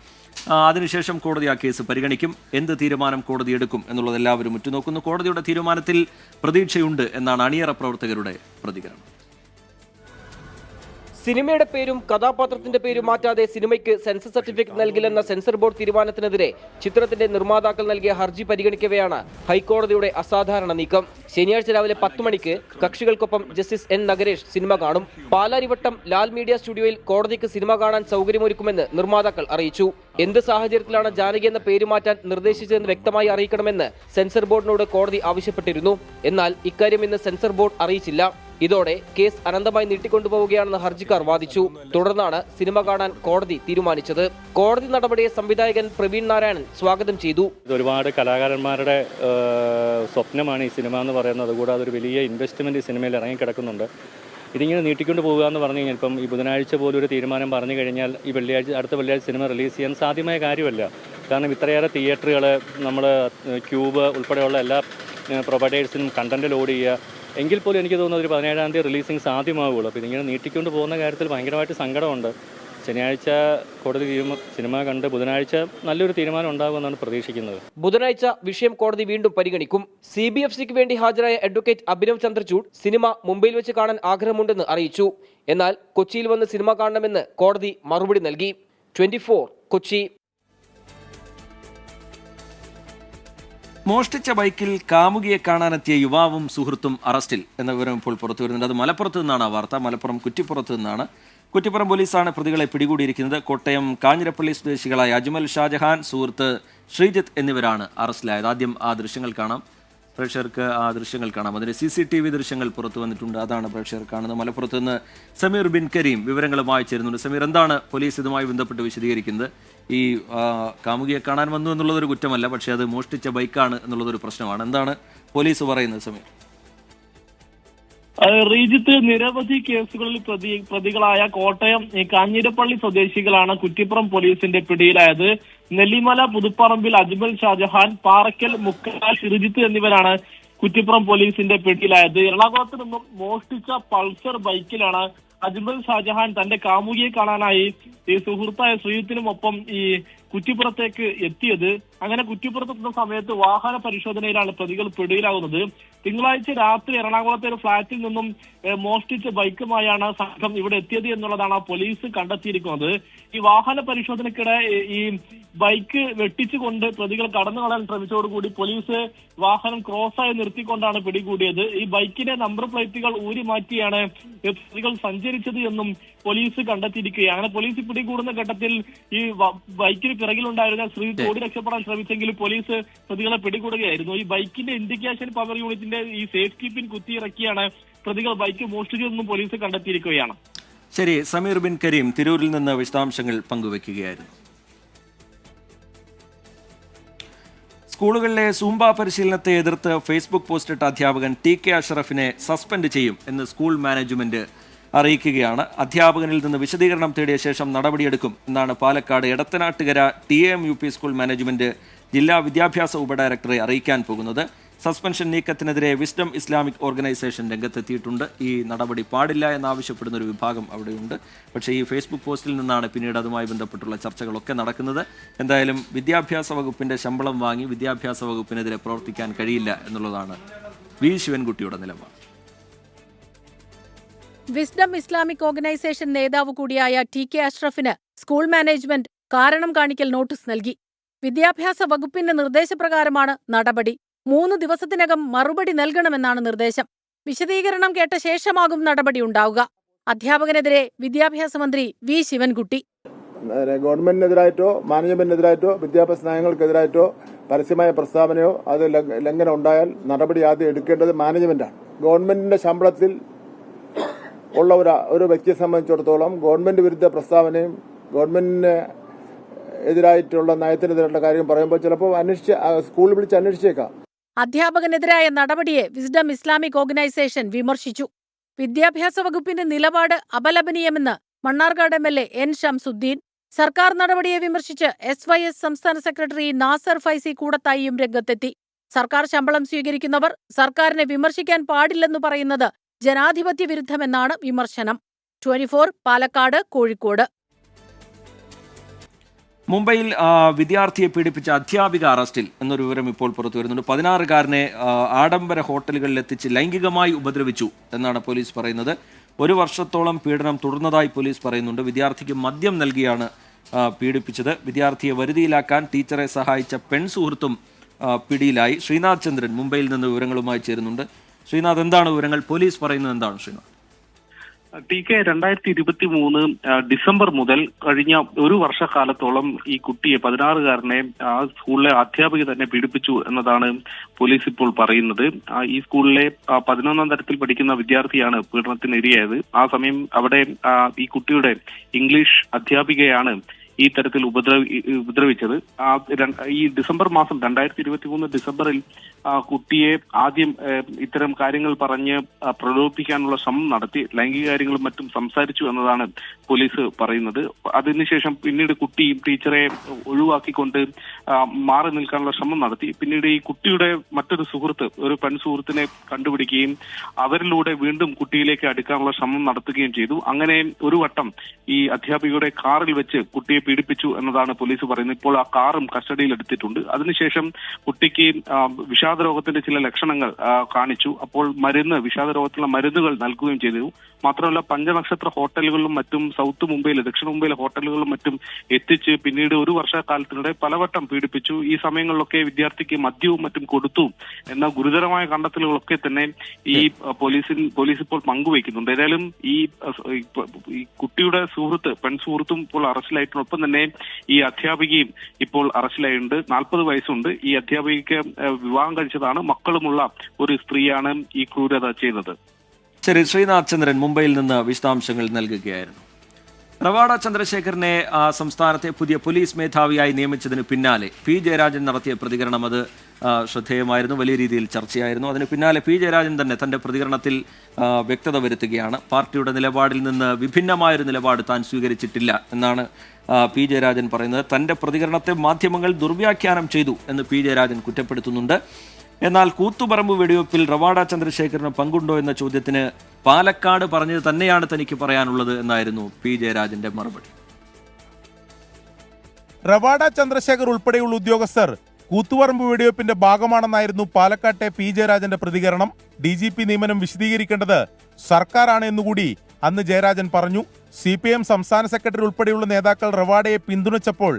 അതിനുശേഷം കോടതി ആ കേസ് പരിഗണിക്കും. എന്ത് തീരുമാനം കോടതി എടുക്കും എന്നുള്ളത് എല്ലാവരും ഉറ്റുനോക്കുന്നു. കോടതിയുടെ തീരുമാനത്തിൽ പ്രതീക്ഷയുണ്ട് എന്നാണ് അണിയറ പ്രവർത്തകരുടെ പ്രതികരണം. സിനിമയുടെ പേരും കഥാപാത്രത്തിന്റെ പേരും മാറ്റാതെ സിനിമയ്ക്ക് സെൻസർ സർട്ടിഫിക്കറ്റ് നൽകില്ലെന്ന സെൻസർ ബോർഡ് തീരുമാനത്തിനെതിരെ ചിത്രത്തിന്റെ നിർമ്മാതാക്കൾ നൽകിയ ഹർജി പരിഗണിക്കവെയാണ് ഹൈക്കോടതിയുടെ അസാധാരണ നീക്കം. ശനിയാഴ്ച രാവിലെ 10 മണിക്ക് കക്ഷികൾക്കൊപ്പം ജസ്റ്റിസ് എൻ നഗരേഷ് സിനിമ കാണും. പാലാരിവട്ടം ലാൽ മീഡിയ സ്റ്റുഡിയോയിൽ കോടതിക്ക് സിനിമ കാണാൻ സൗകര്യമൊരുക്കുമെന്ന് നിർമ്മാതാക്കൾ അറിയിച്ചു. എന്ത് സാഹചര്യത്തിലാണ് ജാനകി എന്ന പേര് മാറ്റാൻ നിർദ്ദേശിച്ചതെന്ന് വ്യക്തമായി അറിയിക്കണമെന്ന് സെൻസർ ബോർഡിനോട് കോടതി ആവശ്യപ്പെട്ടിരുന്നു. എന്നാൽ ഇക്കാര്യം ഇന്ന് സെൻസർ ബോർഡ് അറിയിച്ചില്ല. ഇതോടെ കേസ് അനന്തമായി നീട്ടിക്കൊണ്ടുപോവുകയാണെന്ന് ഹർജിക്കാർ വാദിച്ചു. തുടർന്നാണ് സിനിമ കാണാൻ കോടതി തീരുമാനിച്ചത്. കോടതി നടപടിയെ സംവിധായകൻ പ്രവീൺ നാരായണൻ സ്വാഗതം ചെയ്തു. ഒരുപാട് കലാകാരന്മാരുടെ സ്വപ്നമാണ് ഈ സിനിമ എന്ന് പറയുന്നത്. കൂടാതെ ഒരു വലിയ ഇൻവെസ്റ്റ്മെന്റ് ഈ സിനിമയിൽ ഇറങ്ങിക്കിടക്കുന്നുണ്ട്. ഇതിങ്ങനെ നീട്ടിക്കൊണ്ട് പോകുക എന്ന് പറഞ്ഞു കഴിഞ്ഞാൽ ഇപ്പം ഈ ബുധനാഴ്ച പോലും ഒരു തീരുമാനം പറഞ്ഞു കഴിഞ്ഞാൽ ഈ അടുത്ത വെള്ളിയാഴ്ച സിനിമ റിലീസ് ചെയ്യാൻ സാധ്യമായ കാര്യമല്ല. കാരണം ഇത്രയേറെ തിയേറ്ററുകൾ, നമ്മൾ ക്യൂബ് ഉൾപ്പെടെയുള്ള എല്ലാ പ്രൊവൈഡേഴ്സിനും കണ്ടന്റ് ലോഡ് ചെയ്യുക. എങ്കിൽ പോലും എനിക്ക് തോന്നുന്നത് ഒരു 17-ാം തീയതി റിലീസിങ് സാധ്യമാവുള്ളൂ. അപ്പോൾ ഇതിങ്ങനെ നീട്ടിക്കൊണ്ട് പോകുന്ന കാര്യത്തിൽ ഭയങ്കരമായിട്ട് സങ്കടമുണ്ട്. ശനിയാഴ്ച കോടതി സിനിമ കണ്ട് ബുധനാഴ്ച നല്ലൊരു തീരുമാനം ഉണ്ടാകുമെന്നാണ് പ്രതീക്ഷിക്കുന്നത്. ബുധനാഴ്ച വിഷയം കോടതി വീണ്ടും പരിഗണിക്കും. CBFCക്ക് വേണ്ടി ഹാജരായ അഡ്വക്കേറ്റ് അഭിനവ് ചന്ദ്രചൂഡ് സിനിമ മുംബൈയിൽ വെച്ച് കാണാൻ ആഗ്രഹമുണ്ടെന്ന് അറിയിച്ചു. എന്നാൽ കൊച്ചിയിൽ വന്ന് സിനിമ കാണണമെന്ന് കോടതി മറുപടി നൽകി. 24 കൊച്ചി. മോഷ്ടിച്ച ബൈക്കിൽ കാമുകിയെ കാണാനെത്തിയ യുവാവും സുഹൃത്തും അറസ്റ്റിൽ എന്ന വിവരം ഇപ്പോൾ പുറത്തു വരുന്നുണ്ട്. അത് മലപ്പുറത്ത് നിന്നാണ് ആ വാർത്ത. മലപ്പുറം കുറ്റിപ്പുറത്ത് നിന്നാണ്. കുറ്റിപ്പുറം പോലീസാണ് പ്രതികളെ പിടികൂടിയിരിക്കുന്നത്. കോട്ടയം കാഞ്ഞിരപ്പള്ളി സ്വദേശികളായ അജ്മൽ ഷാജഹാൻ, സുഹൃത്ത് ശ്രീജിത്ത് എന്നിവരാണ് അറസ്റ്റിലായത്. ആദ്യം ആ ദൃശ്യങ്ങൾ കാണാം. പ്രേക്ഷകർക്ക് ആ ദൃശ്യങ്ങൾ കാണാം. അതിന് CCTV ദൃശ്യങ്ങൾ പുറത്തു വന്നിട്ടുണ്ട്. അതാണ് പ്രേക്ഷകർ കാണുന്നത്. മലപ്പുറത്ത് നിന്ന് സമീർ ബിൻ കരീം വിവരങ്ങളുമായി ചേരുന്നുണ്ട്. സമീർ, എന്താണ് പോലീസ് ഇതുമായി ബന്ധപ്പെട്ട് വിശദീകരിക്കുന്നത്? ഈ കാമുകിയെ കാണാൻ വന്നു എന്നുള്ളതൊരു കുറ്റമല്ല, പക്ഷേ അത് മോഷ്ടിച്ച ബൈക്കാണ് എന്നുള്ളതൊരു പ്രശ്നമാണ്. എന്താണ് പോലീസ് പറയുന്നത് സമീർ? റീജിത്ത്, നിരവധി കേസുകളിൽ പ്രതികളായ കോട്ടയം കാഞ്ഞിരപ്പള്ളി സ്വദേശികളാണ് കുറ്റിപ്പുറം പോലീസിന്റെ പിടിയിലായത്. നെല്ലിമല പുതുപ്പറമ്പിൽ അജ്മൽ ഷാജഹാൻ, പാറയ്ക്കൽ മുക്കൽ ശ്രീജിത്ത് എന്നിവരാണ് കുറ്റിപ്പുറം പോലീസിന്റെ പിടിയിലായത്. എറണാകുളത്ത് നിന്നും മോഷ്ടിച്ച പൾസർ ബൈക്കിലാണ് അജ്മൽ ഷാജഹാൻ തന്റെ കാമുകിയെ കാണാനായി ഈ സുഹൃത്തായ ശ്രീജിത്തിനുമൊപ്പം ഈ കുറ്റിപ്പുറത്തേക്ക് എത്തിയത്. അങ്ങനെ കുറ്റിപ്പുറത്തെത്തുന്ന സമയത്ത് വാഹന പരിശോധനയിലാണ് പ്രതികൾ പിടിയിലാകുന്നത്. തിങ്കളാഴ്ച രാത്രി എറണാകുളത്തെ ഒരു ഫ്ളാറ്റിൽ നിന്നും മോഷ്ടിച്ച ബൈക്കുമായാണ് സംഘം ഇവിടെ എത്തിയത് എന്നുള്ളതാണ് പോലീസ് കണ്ടെത്തിയിരിക്കുന്നത്. ഈ വാഹന പരിശോധനയ്ക്കിടെ ഈ ബൈക്ക് വെട്ടിച്ചുകൊണ്ട് പ്രതികൾ കടന്നു കളയാൻ ശ്രമിച്ചതോടുകൂടി പോലീസ് വാഹനം ക്രോസായി നിർത്തിക്കൊണ്ടാണ് പിടികൂടിയത്. ഈ ബൈക്കിന്റെ നമ്പർ പ്ലേറ്റുകൾ ഊരി മാറ്റിയാണ് പ്രതികൾ സഞ്ചരിച്ചത് എന്നും പോലീസ് കണ്ടെത്തിയിരിക്കുകയാണ്. അങ്ങനെ പോലീസ് പിടികൂടുന്ന ഘട്ടത്തിൽ ഈ ബൈക്കിന് പിറകിലുണ്ടായിരുന്ന ശ്രീജിത്ത് ഓടി രക്ഷപ്പെടാൻ ശ്രമിച്ചെങ്കിലും പോലീസ് പ്രതികളെ പിടികൂടുകയായിരുന്നു. ഈ ബൈക്കിന്റെ ഇൻഡിക്കേഷൻ പവർ യൂണിറ്റിന്റെ ഈ സേഫ്റ്റി പിൻ കുത്തിയിറക്കിയാണ് പ്രതികൾ ബൈക്ക് മോഷ്ടിച്ചതെന്നും പോലീസ് കണ്ടെത്തിയിരിക്കുകയാണ്. ശരി, സമീർ ബിൻ കരീം തിരൂരിൽ നിന്ന് വിശദാംശങ്ങൾ പങ്കുവയ്ക്കുകയായിരുന്നു. സ്കൂളുകളിലെ സൂംബ പരിശീലനത്തെ എതിർത്ത് ഫേസ്ബുക്ക് പോസ്റ്റിട്ട അധ്യാപകൻ TK അഷ്റഫിനെ സസ്പെൻഡ് ചെയ്യും എന്ന് സ്കൂൾ മാനേജ്മെന്റ് അറിയിക്കുകയാണ്. അധ്യാപകനിൽ നിന്ന് വിശദീകരണം തേടിയ ശേഷം നടപടിയെടുക്കും എന്നാണ് Palakkad Edathanattukara TAMUP school management ജില്ലാ വിദ്യാഭ്യാസ ഉപഡയറക്ടറെ അറിയിക്കാൻ പോകുന്നത്. സസ്പെൻഷൻ നീക്കത്തിനെതിരെ വിസ്ഡം ഇസ്ലാമിക് ഓർഗനൈസേഷൻ രംഗത്തെത്തിയിട്ടുണ്ട്. ഈ നടപടി പാടില്ല എന്നാവശ്യപ്പെടുന്ന ഒരു വിഭാഗം അവിടെയുണ്ട്. പക്ഷേ ഈ ഫേസ്ബുക്ക് പോസ്റ്റിൽ നിന്നാണ് പിന്നീട് അതുമായി ബന്ധപ്പെട്ടുള്ള ചർച്ചകളൊക്കെ നടക്കുന്നത്. എന്തായാലും വിദ്യാഭ്യാസ വകുപ്പിന്റെ ശമ്പളം വാങ്ങി വിദ്യാഭ്യാസ വകുപ്പിനെതിരെ പ്രവർത്തിക്കാൻ കഴിയില്ല എന്നുള്ളതാണ് V ശിവൻകുട്ടിയുടെ നിലപാട്. വിസ്ഡം ഇസ്ലാമിക് ഓർഗനൈസേഷൻ നേതാവ് കൂടിയായ TK അഷ്റഫിന് സ്കൂൾ മാനേജ്മെന്റ് കാരണം കാണിക്കൽ നോട്ടീസ് നൽകി. വിദ്യാഭ്യാസ വകുപ്പിന്റെ നിർദ്ദേശപ്രകാരമാണ് നടപടി. 3 ദിവസത്തിനകം മറുപടി നൽകണമെന്നാണ് നിർദ്ദേശം. വിശദീകരണം കേട്ട ശേഷമാകും നടപടി ഉണ്ടാവുക. അധ്യാപകനെതിരെ വിദ്യാഭ്യാസ മന്ത്രി V ശിവൻകുട്ടി. ഗവൺമെന്റിനെതിരായിട്ടോ മാനേജ്മെന്റിനെതിരായിട്ടോ വിദ്യാഭ്യാസ നയങ്ങൾക്കെതിരായിട്ടോ പരസ്യമായ പ്രസ്താവനയോ അത് ലംഘനം ഉണ്ടായാൽ നടപടി ആദ്യം എടുക്കേണ്ടത് മാനേജ്മെന്റാണ്. ഗവൺമെന്റിന്റെ ശമ്പളത്തിൽ ഉള്ള ഒരു വ്യക്തിയെ സംബന്ധിച്ചിടത്തോളം ഗവൺമെന്റ് വിരുദ്ധ പ്രസ്താവനയും ഗവൺമെന്റിന് എതിരായിട്ടുള്ള നയത്തിനെതിരായിട്ടുള്ള കാര്യം പറയുമ്പോൾ ചിലപ്പോൾ സ്കൂളിൽ വിളിച്ച് അന്വേഷിച്ചേക്കാം. അധ്യാപകനെതിരായ നടപടിയെ വിസ്ഡം ഇസ്ലാമിക് ഓർഗനൈസേഷൻ വിമർശിച്ചു. വിദ്യാഭ്യാസ വകുപ്പിന്റെ നിലപാട് അപലപനീയമെന്ന് മണ്ണാർക്കാട് MLA N ഷംസുദ്ദീൻ. സർക്കാർ നടപടിയെ വിമർശിച്ച് SYS സംസ്ഥാന സെക്രട്ടറി നാസർ ഫൈസി കൂടത്തായിയും രംഗത്തെത്തി. സർക്കാർ ശമ്പളം സ്വീകരിക്കുന്നവർ സർക്കാരിനെ വിമർശിക്കാൻ പാടില്ലെന്ന് പറയുന്നത് ജനാധിപത്യ വിരുദ്ധമെന്നാണ് വിമർശനം. 24 പാലക്കാട്, കോഴിക്കോട്. മുംബൈയിൽ വിദ്യാർത്ഥിയെ പീഡിപ്പിച്ച അധ്യാപിക അറസ്റ്റിൽ എന്നൊരു വിവരം ഇപ്പോൾ പുറത്തു വരുന്നുണ്ട്. 16-കാരനെ ആഡംബര ഹോട്ടലുകളിൽ എത്തിച്ച് ലൈംഗികമായി ഉപദ്രവിച്ചു എന്നാണ് പോലീസ് പറയുന്നത്. 1 വർഷത്തോളം പീഡനം തുടർന്നതായി പോലീസ് പറയുന്നുണ്ട്. വിദ്യാർത്ഥിക്ക് മദ്യം നൽകിയാണ് പീഡിപ്പിച്ചത്. വിദ്യാർത്ഥിയെ വരുതിയിലാക്കാൻ ടീച്ചറെ സഹായിച്ച പെൺസുഹൃത്തും പിടിയിലായി. ശ്രീനാഥ് ചന്ദ്രൻ മുംബൈയിൽ നിന്ന് വിവരങ്ങളുമായി ചേരുന്നുണ്ട്. ശ്രീനാഥ്, എന്താണ് വിവരങ്ങൾ? പോലീസ് പറയുന്നത് എന്താണ് ശ്രീനാഥ്? TK 2023 ഡിസംബർ മുതൽ കഴിഞ്ഞ 1 വർഷക്കാലത്തോളം ഈ കുട്ടിയെ 16-കാരനെ ആ സ്കൂളിലെ അധ്യാപിക തന്നെ പീഡിപ്പിച്ചു എന്നതാണ് പോലീസ് ഇപ്പോൾ പറയുന്നത്. ഈ സ്കൂളിലെ 11ാം തരത്തിൽ പഠിക്കുന്ന വിദ്യാർത്ഥിയാണ് പീഡനത്തിന് ഇരയായത്. ആ സമയം അവിടെ ഈ കുട്ടിയുടെ ഇംഗ്ലീഷ് അധ്യാപികയാണ് ഈ തരത്തിൽ ഉപദ്രവിച്ചത്. ഈ ഡിസംബർ മാസം 2023 ഡിസംബറിൽ കുട്ടിയെ ആദ്യം ഇത്തരം കാര്യങ്ങൾ പറഞ്ഞ് പ്രലോഭിപ്പിക്കാനുള്ള ശ്രമം നടത്തി, ലൈംഗിക കാര്യങ്ങളും മറ്റും സംസാരിച്ചു എന്നതാണ് പോലീസ് പറയുന്നത്. അതിനുശേഷം പിന്നീട് കുട്ടി ടീച്ചറെ ഒഴിവാക്കിക്കൊണ്ട് മാറി നിൽക്കാനുള്ള ശ്രമം നടത്തി. പിന്നീട് ഈ കുട്ടിയുടെ മറ്റൊരു സുഹൃത്ത്, ഒരു പെൺസുഹൃത്തിനെ കണ്ടുപിടിക്കുകയും അവരിലൂടെ വീണ്ടും കുട്ടിയിലേക്ക് അടുക്കാനുള്ള ശ്രമം നടത്തുകയും ചെയ്തു. അങ്ങനെ ഒരു വട്ടം ഈ അധ്യാപികയുടെ കാറിൽ വെച്ച് കുട്ടിയെ പീഡിപ്പിച്ചു എന്നതാണ് പോലീസ് പറയുന്നത്. ഇപ്പോൾ ആ കാറും കസ്റ്റഡിയിൽ എടുത്തിട്ടുണ്ട്. അതിനുശേഷം കുട്ടിക്ക് വിഷാദരോഗത്തിന്റെ ചില ലക്ഷണങ്ങൾ കാണിച്ചു. അപ്പോൾ വിഷാദരോഗത്തിലുള്ള മരുന്നുകൾ നൽകുകയും ചെയ്തു. മാത്രമല്ല, പഞ്ചനക്ഷത്ര ഹോട്ടലുകളിലും മറ്റും സൗത്ത് മുംബൈയിലെ, ദക്ഷിണ മുംബൈയിലെ ഹോട്ടലുകളിലും മറ്റും എത്തിച്ച് പിന്നീട് 1 വർഷക്കാലത്തിനിടെ പലവട്ടം പീഡിപ്പിച്ചു. ഈ സമയങ്ങളിലൊക്കെ വിദ്യാർത്ഥിക്ക് മദ്യവും മറ്റും കൊടുത്തു എന്ന ഗുരുതരമായ കണ്ടെത്തലുകളൊക്കെ തന്നെ ഈ പോലീസ് ഇപ്പോൾ പങ്കുവയ്ക്കുന്നുണ്ട്. ഏതായാലും ഈ കുട്ടിയുടെ പെൺസുഹൃത്തും ഇപ്പോൾ അറസ്റ്റിലായിട്ടുണ്ട്. ഒപ്പം തന്നെ ഈ അധ്യാപികയും ഇപ്പോൾ അറസ്റ്റിലായിട്ടുണ്ട്. 40 വയസ്സുണ്ട്. ഈ അധ്യാപികയ്ക്ക് വിവാഹം കഴിച്ചതാണ്, മക്കളുമുള്ള ഒരു സ്ത്രീയാണ് ഈ ക്രൂരത ചെയ്യുന്നത്. ശരി, ശ്രീനാഥ് ചന്ദ്രൻ മുംബൈയിൽ നിന്ന് വിശദാംശങ്ങൾ നൽകുകയായിരുന്നു. റവാഡ ചന്ദ്രശേഖരനെ സംസ്ഥാനത്തെ പുതിയ പോലീസ് മേധാവിയായി നിയമിച്ചതിന് പിന്നാലെ പി ജയരാജൻ നടത്തിയ പ്രതികരണം അത് ശ്രദ്ധേയമായിരുന്നു, വലിയ രീതിയിൽ ചർച്ചയായിരുന്നു. അതിന് പിന്നാലെ പി ജയരാജൻ തന്നെ തൻ്റെ പ്രതികരണത്തിൽ വ്യക്തത വരുത്തുകയാണ്. പാർട്ടിയുടെ നിലപാടിൽ നിന്ന് വിഭിന്നമായൊരു നിലപാട് താൻ സ്വീകരിച്ചിട്ടില്ല എന്നാണ് പി ജയരാജൻ പറയുന്നത്. തൻ്റെ പ്രതികരണത്തെ മാധ്യമങ്ങൾ ദുർവ്യാഖ്യാനം ചെയ്തു എന്ന് പി ജയരാജൻ കുറ്റപ്പെടുത്തുന്നുണ്ട്. എന്നാൽ കൂത്തുപറമ്പ് വെടിവെപ്പിൽ റവാഡ ചന്ദ്രശേഖരന് പങ്കുണ്ടോ എന്ന ചോദ്യത്തിന് പാലക്കാട് പറഞ്ഞത് തന്നെയാണ് തനിക്ക് പറയാനുള്ളത് എന്നായിരുന്നു പി ജയരാജന്റെ മറുപടി. റവാഡ ചന്ദ്രശേഖർ ഉൾപ്പെടെയുള്ള ഉദ്യോഗസ്ഥർ കൂത്തുപറമ്പ് വെടിവെപ്പിന്റെ ഭാഗമാണെന്നായിരുന്നു പാലക്കാട്ടെ പി ജയരാജന്റെ പ്രതികരണം. DGP നിയമനം വിശദീകരിക്കേണ്ടത് സർക്കാരാണ് എന്നുകൂടി അന്ന് ജയരാജൻ പറഞ്ഞു. CPM സംസ്ഥാന സെക്രട്ടറി ഉൾപ്പെടെയുള്ള നേതാക്കൾ റവാഡയെ പിന്തുണച്ചപ്പോൾ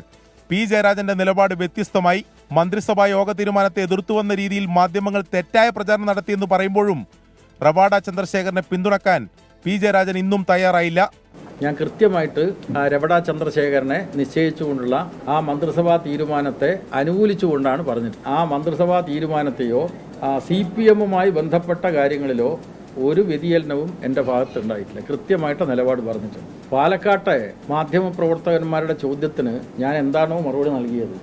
പി ജയരാജന്റെ നിലപാട് വ്യത്യസ്തമായി. മന്ത്രിസഭാ യോഗ തീരുമാനത്തെ എതിർത്തുവന്ന രീതിയിൽ മാധ്യമങ്ങൾ തെറ്റായ പ്രചാരണം നടത്തിയെന്ന് പറയുമ്പോഴും റവാഡ ചന്ദ്രശേഖരനെ പിന്തുണക്കാൻ പി ജയരാജൻ ഇന്നും തയ്യാറായില്ല. ഞാൻ കൃത്യമായിട്ട് റവാഡ ചന്ദ്രശേഖരനെ നിശ്ചയിച്ചുകൊണ്ടുള്ള ആ മന്ത്രിസഭാ തീരുമാനത്തെ അനുകൂലിച്ചുകൊണ്ടാണ് പറഞ്ഞത്. ആ മന്ത്രിസഭാ തീരുമാനത്തെയോ CPM-മായി ബന്ധപ്പെട്ട കാര്യങ്ങളിലോ ഒരു വ്യതിചലനവും എൻ്റെ ഭാഗത്തുണ്ടായിട്ടില്ല. കൃത്യമായിട്ട് നിലപാട് പറഞ്ഞിട്ടുണ്ട്. പാലക്കാട്ടെ മാധ്യമപ്രവർത്തകന്മാരുടെ ചോദ്യത്തിന് ഞാൻ എന്താണോ മറുപടി നൽകിയത്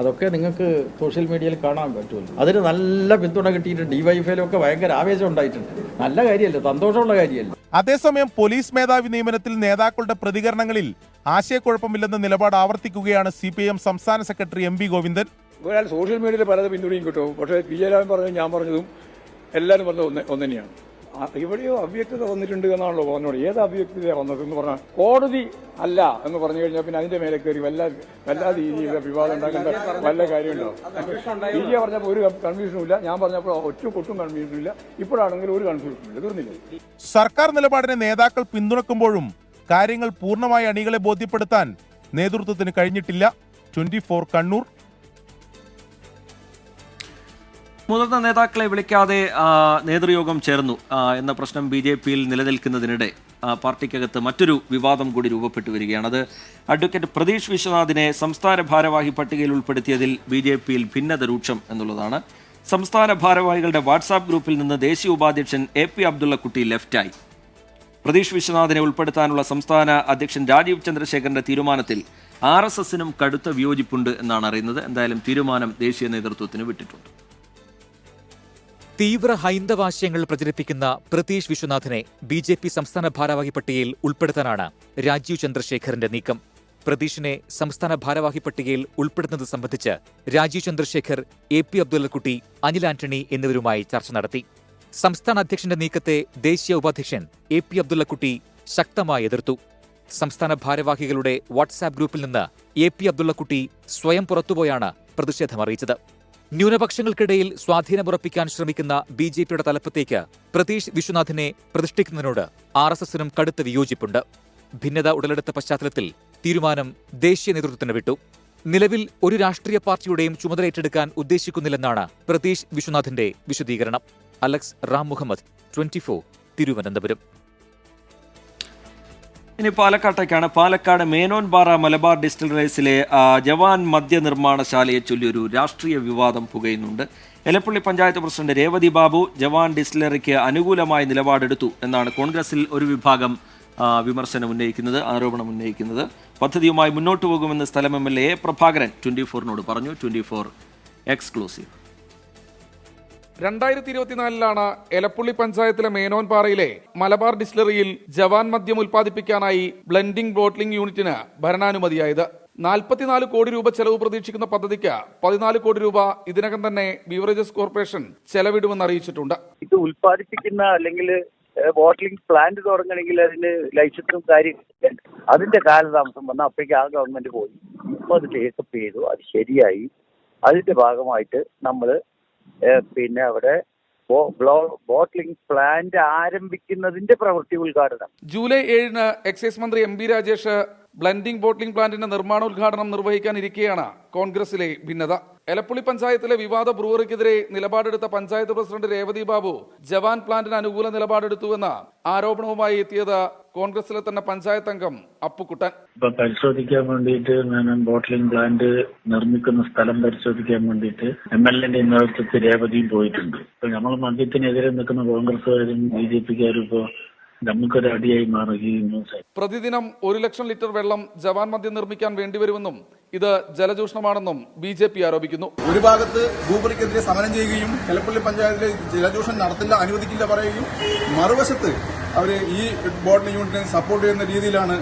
അതൊക്കെ നിങ്ങൾക്ക് സോഷ്യൽ മീഡിയയിൽ കാണാൻ പറ്റുമല്ലോ. അതിന് നല്ല പിന്തുണ കിട്ടിയിട്ടുണ്ട്. DYFIയിലൊക്കെ ഭയങ്കര ആവേശം ഉണ്ടായിട്ടുണ്ട്. നല്ല കാര്യമല്ലേ, സന്തോഷമുള്ള കാര്യമല്ലേ. അതേസമയം പോലീസ് മേധാവി നിയമനത്തിൽ നേതാക്കളുടെ പ്രതികരണങ്ങളിൽ ആശയക്കുഴപ്പമില്ലെന്ന നിലപാട് ആവർത്തിക്കുകയാണ് CPM സംസ്ഥാന സെക്രട്ടറി MV ഗോവിന്ദൻ. ഒരാൾ സോഷ്യൽ മീഡിയയിൽ പലതും പിന്തുണയും കിട്ടും. പക്ഷേ പി ജയരാജൻ പറഞ്ഞതും ഞാൻ പറഞ്ഞതും എല്ലാവരും പറഞ്ഞത് ഒന്ന് തന്നെയാണ്. ഇവിടെയോ അവ്യക്തത വന്നിട്ടുണ്ട് എന്നാണല്ലോ പറഞ്ഞോട്. ഏത് അവ്യക്തതയാണ് വന്നത് എന്ന് പറഞ്ഞാൽ കോടതി അല്ല എന്ന് പറഞ്ഞു കഴിഞ്ഞാൽ പിന്നെ അതിന്റെ മേലെ കയറി വല്ലാ രീതിയിലുള്ള വിവാദം ഉണ്ടാക്കേണ്ട വല്ല കാര്യമുണ്ടോ? PJ പറഞ്ഞപ്പോൾ ഒരു കൺഫ്യൂഷനും ഇല്ല, ഞാൻ പറഞ്ഞപ്പോൾ ഒട്ടും കൺഫ്യൂഷനും ഇല്ല. ഇപ്പോഴാണെങ്കിൽ ഒരു കൺഫ്യൂഷനും ഇല്ല, തീർന്നില്ല. സർക്കാർ നിലപാടിനെ നേതാക്കൾ പിന്തുണക്കുമ്പോഴും കാര്യങ്ങൾ പൂർണ്ണമായി അണികളെ ബോധ്യപ്പെടുത്താൻ നേതൃത്വത്തിന് കഴിഞ്ഞിട്ടില്ല. 24 കണ്ണൂർ. മുതിർന്ന നേതാക്കളെ വിളിക്കാതെ നേതൃയോഗം ചേർന്നു എന്ന പ്രശ്നം BJP-യിൽ നിലനിൽക്കുന്നതിനിടെ പാർട്ടിക്കകത്ത് മറ്റൊരു വിവാദം കൂടി രൂപപ്പെട്ടു വരികയാണ്. അത് അഡ്വക്കേറ്റ് പ്രതീഷ് വിശ്വനാഥിനെ സംസ്ഥാന ഭാരവാഹി പട്ടികയിൽ ഉൾപ്പെടുത്തിയതിൽ BJP-യിൽ ഭിന്നത രൂക്ഷം എന്നുള്ളതാണ്. സംസ്ഥാന ഭാരവാഹികളുടെ വാട്സാപ്പ് ഗ്രൂപ്പിൽ നിന്ന് ദേശീയ ഉപാധ്യക്ഷൻ AP അബ്ദുള്ളക്കുട്ടി ലെഫ്റ്റായി. പ്രതീഷ് വിശ്വനാഥിനെ ഉൾപ്പെടുത്താനുള്ള സംസ്ഥാന അധ്യക്ഷൻ രാജീവ് ചന്ദ്രശേഖരന്റെ തീരുമാനത്തിൽ RSS-നും കടുത്ത വിയോജിപ്പുണ്ട് എന്നാണ് അറിയുന്നത്. എന്തായാലും തീരുമാനം ദേശീയ നേതൃത്വത്തിന് വിട്ടിട്ടുണ്ട്. തീവ്ര ഹൈന്ദവാശയങ്ങൾ പ്രചരിപ്പിക്കുന്ന പ്രതീഷ് വിശ്വനാഥിനെ BJP സംസ്ഥാന ഭാരവാഹി പട്ടികയിൽ ഉൾപ്പെടുത്താനാണ് രാജീവ് ചന്ദ്രശേഖരന്റെ നീക്കം. പ്രതീഷിനെ സംസ്ഥാന ഭാരവാഹി പട്ടികയിൽ ഉൾപ്പെടുത്തുന്നത് സംബന്ധിച്ച് രാജീവ് ചന്ദ്രശേഖർ, AP അബ്ദുള്ളക്കുട്ടി, അനിൽ ആന്റണി എന്നിവരുമായി ചർച്ച നടത്തി. സംസ്ഥാന അധ്യക്ഷന്റെ നീക്കത്തെ ദേശീയ ഉപാധ്യക്ഷൻ AP അബ്ദുള്ളക്കുട്ടി ശക്തമായി എതിർത്തു. സംസ്ഥാന ഭാരവാഹികളുടെ വാട്സാപ്പ് ഗ്രൂപ്പിൽ നിന്ന് AP അബ്ദുള്ളക്കുട്ടി സ്വയം പുറത്തുപോയാണ് പ്രതിഷേധമറിയിച്ചത്. ന്യൂനപക്ഷങ്ങൾക്കിടയിൽ സ്വാധീനമുറപ്പിക്കാൻ ശ്രമിക്കുന്ന BJPയുടെ തലപ്പത്തേക്ക് പ്രതീഷ് വിശ്വനാഥിനെ പ്രതിഷ്ഠിക്കുന്നതിനോട് RSSനും കടുത്ത വിയോജിപ്പുണ്ട്. ഭിന്നത ഉടലെടുത്ത പശ്ചാത്തലത്തിൽ തീരുമാനം ദേശീയ നേതൃത്വത്തിന് വിട്ടു. നിലവിൽ ഒരു രാഷ്ട്രീയ പാർട്ടിയുടെയും ചുമതല ഏറ്റെടുക്കാൻ ഉദ്ദേശിക്കുന്നില്ലെന്നാണ് പ്രതീഷ് വിശ്വനാഥിന്റെ വിശദീകരണം. അലക്സ് റാം മുഹമ്മദ്, 24, തിരുവനന്തപുരം. ഇനി പാലക്കാട്ടേക്കാണ്. പാലക്കാട് മേനോൻപാറ മലബാർ ഡിസ്റ്റിലറീസിലെ ജവാൻ മദ്യനിർമ്മാണശാലയെ ചൊല്ലി ഒരു രാഷ്ട്രീയ വിവാദം പുകയുന്നുണ്ട്. എലപ്പള്ളി പഞ്ചായത്ത് പ്രസിഡന്റ് രേവതി ബാബു ജവാൻ ഡിസ്റ്റിലറിക്ക് അനുകൂലമായ നിലപാടെടുത്തു എന്നാണ് കോൺഗ്രസിൽ ഒരു വിഭാഗം ആരോപണം ഉന്നയിക്കുന്നത്. പദ്ധതിയുമായി മുന്നോട്ടു പോകുമെന്ന് സ്ഥലം MLA പ്രഭാകരൻ 24നോട് പറഞ്ഞു. 24 എക്സ്ക്ലൂസീവ്. 2024 എലപ്പുള്ളി പഞ്ചായത്തിലെ മേനോൻപാറയിലെ മലബാർ ഡിസ്റ്റിലറിയിൽ ജവാൻ മദ്യം ഉൽപ്പാദിപ്പിക്കാനായി ബ്ലെൻഡിംഗ് ബോട്ട്ലിംഗ് യൂണിറ്റിന് ഭരണാനുമതിയായത്. 44 കോടി രൂപ ചെലവ് പ്രതീക്ഷിക്കുന്ന പദ്ധതിക്ക് 14 കോടി രൂപ ഇതിനകം തന്നെ ബീവറേജസ് കോർപ്പറേഷൻ ചെലവിടുമെന്ന് അറിയിച്ചിട്ടുണ്ട്. ഇത് ഉൽപ്പാദിപ്പിക്കുന്ന അല്ലെങ്കിൽ ബോട്ട്ലിംഗ് പ്ലാന്റ് തുടങ്ങണമെങ്കിൽ അതിന് ലൈസൻസും കാര്യം അതിന്റെ കാലതാമസം വന്ന അപ്പോഴേക്ക് ആ ഗവൺമെന്റ് പോയി. ഇപ്പൊ അത് ടേക്കപ്പ് ചെയ്തു, അത് ശരിയായി. അതിന്റെ ഭാഗമായിട്ട് നമ്മൾ പിന്നെ അവിടെ ബോട്ട്ലിംഗ് പ്ലാന്റ് ആരംഭിക്കുന്നതിന്റെ പ്രവൃത്തി ഉദ്ഘാടനം ജൂലൈ 7 എക്സൈസ് മന്ത്രി MB രാജേഷ് ബ്ലെൻഡിംഗ് ബോട്ട്ലിംഗ് പ്ലാന്റിന്റെ നിർമ്മാണോദ്ഘാടനം നിർവഹിക്കാനിരിക്കെയാണ് കോൺഗ്രസിലെ ഭിന്നത. എലപ്പുള്ളി പഞ്ചായത്തിലെ വിവാദ ബ്രൂവറിക്കെതിരെ നിലപാടെടുത്ത പഞ്ചായത്ത് പ്രസിഡന്റ് രേവതി ബാബു ജവാൻ പ്ലാന്റിന് അനുകൂല നിലപാടെടുത്തുവെന്ന ആരോപണവുമായി എത്തിയത് കോൺഗ്രസിലെ തന്നെ പഞ്ചായത്ത് അംഗം അപ്പുക്കുട്ടൻ. ഇപ്പൊ പരിശോധിക്കാൻ വേണ്ടിയിട്ട് ബോട്ട്ലിംഗ് പ്ലാന്റ് നിർമ്മിക്കുന്ന സ്ഥലം പരിശോധിക്കാൻ വേണ്ടിയിട്ട് MLA നേതൃത്വത്തിൽ രേവതിയും പോയിട്ടുണ്ട്. ഇപ്പൊ നമ്മൾ മദ്യത്തിനെതിരെ നിൽക്കുന്ന കോൺഗ്രസുകാരും BJPക്കാരും ഇപ്പോ നമുക്കൊരു അടിയായി മാറുകയും. പ്രതിദിനം 1 ലക്ഷം ലിറ്റർ വെള്ളം ജവാൻ മദ്യം നിർമ്മിക്കാൻ വേണ്ടിവരുമെന്നും ഇത് ജലചൂഷണമാണെന്നും BJP ആരോപിക്കുന്നു. ഒരു ഭാഗത്ത് ഭൂപതിക്കെതിരെ സമരം ചെയ്യുകയും എലപ്പള്ളി പഞ്ചായത്തിലെ ജലചൂഷണം നടത്തില്ല, അനുവദിക്കില്ല പറയുകയും, മറുവശത്ത് അവര് ഈ ബോട്ട്ലിംഗ് യൂണിറ്റിനെ സപ്പോർട്ട് ചെയ്യുന്ന രീതിയിലാണ്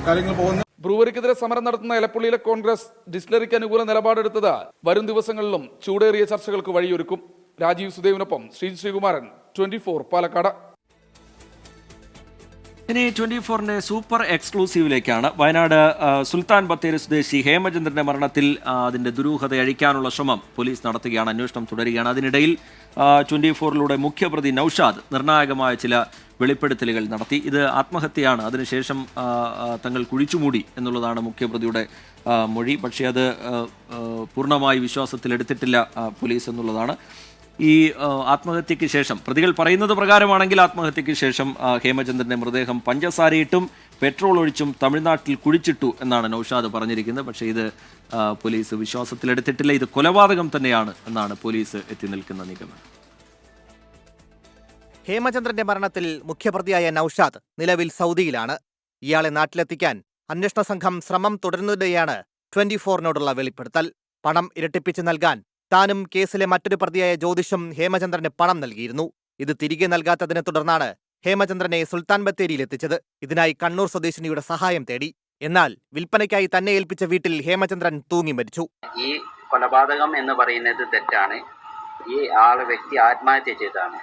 കാര്യങ്ങൾ പോകുന്നത്. ബ്രൂവറിക്കെതിരെ സമരം നടത്തുന്ന എലപ്പള്ളിയിലെ കോൺഗ്രസ് ഡിസ്റ്റിലറിക്ക് അനുകൂല നിലപാടെടുത്തത് വരും ദിവസങ്ങളിലും ചൂടേറിയ ചർച്ചകൾക്ക് വഴിയൊരുക്കും. രാജീവ് സുദേവിനൊപ്പം ശ്രീകുമാരൻ, 24 പാലക്കാട്. ഇനി 24ന്റെ സൂപ്പർ എക്സ്ക്ലൂസീവിലേക്കാണ്. വയനാട് സുൽത്താൻ ബത്തേരി സ്വദേശി ഹേമചന്ദ്രന്റെ മരണത്തിൽ അതിന്റെ ദുരൂഹത അഴിക്കാനുള്ള ശ്രമം പോലീസ് നടത്തുകയാണ്. അന്വേഷണം തുടരുകയാണ്. അതിനിടയിൽ 24ലൂടെ മുഖ്യപ്രതി നൌഷാദ് നിർണായകമായ ചില വെളിപ്പെടുത്തലുകൾ നടത്തി. ഇത് ആത്മഹത്യയാണ്, അതിനുശേഷം തങ്ങൾ കുഴിച്ചുമൂടി എന്നുള്ളതാണ് മുഖ്യപ്രതിയുടെ മൊഴി. പക്ഷേ അത് പൂർണ്ണമായി വിശ്വാസത്തിലെടുത്തിട്ടില്ല പോലീസ് എന്നുള്ളതാണ്. ഈ ആത്മഹത്യയ്ക്ക് ശേഷം, പ്രതികൾ പറയുന്നത് പ്രകാരമാണെങ്കിൽ ആത്മഹത്യയ്ക്ക് ശേഷം ഹേമചന്ദ്രന്റെ മൃതദേഹം പഞ്ചസാരയിട്ടും പെട്രോൾ ഒഴിച്ചും തമിഴ്നാട്ടിൽ കുഴിച്ചിട്ടു എന്നാണ് നൌഷാദ് പറഞ്ഞിരിക്കുന്നത്. പക്ഷേ ഇത് പോലീസ് വിശ്വാസത്തിലെടുത്തിട്ടില്ല. ഇത് കൊലപാതകം തന്നെയാണ് എന്നാണ് പോലീസ് എത്തി നിൽക്കുന്ന നിഗമനം. ഹേമചന്ദ്രന്റെ മരണത്തിൽ മുഖ്യപ്രതിയായ നൌഷാദ് നിലവിൽ സൗദിയിലാണ്. ഇയാളെ നാട്ടിലെത്തിക്കാൻ അന്വേഷണ സംഘം ശ്രമം തുടരുന്നതിനെയാണ് 24നോടുള്ള വെളിപ്പെടുത്തൽ. പണം ഇരട്ടിപ്പിച്ച് നൽകാൻ താനും കേസിലെ മറ്റൊരു പ്രതിയായ ജ്യോതിഷും ഹേമചന്ദ്രന് പണം നൽകിയിരുന്നു. ഇത് തിരികെ നൽകാത്തതിനെ തുടർന്നാണ് ഹേമചന്ദ്രനെ സുൽത്താൻ ബത്തേരിയിൽ എത്തിച്ചത്. ഇതിനായി കണ്ണൂർ സ്വദേശിനിയുടെ സഹായം തേടി. എന്നാൽ വിൽപ്പനയ്ക്കായി തന്നെ ഏൽപ്പിച്ച വീട്ടിൽ ഹേമചന്ദ്രൻ തൂങ്ങി മരിച്ചു. ഈ കൊലപാതകം എന്ന് പറയുന്നത് തെറ്റാണ്. ഈ വ്യക്തി ആത്മഹത്യ ചെയ്തതാണ്.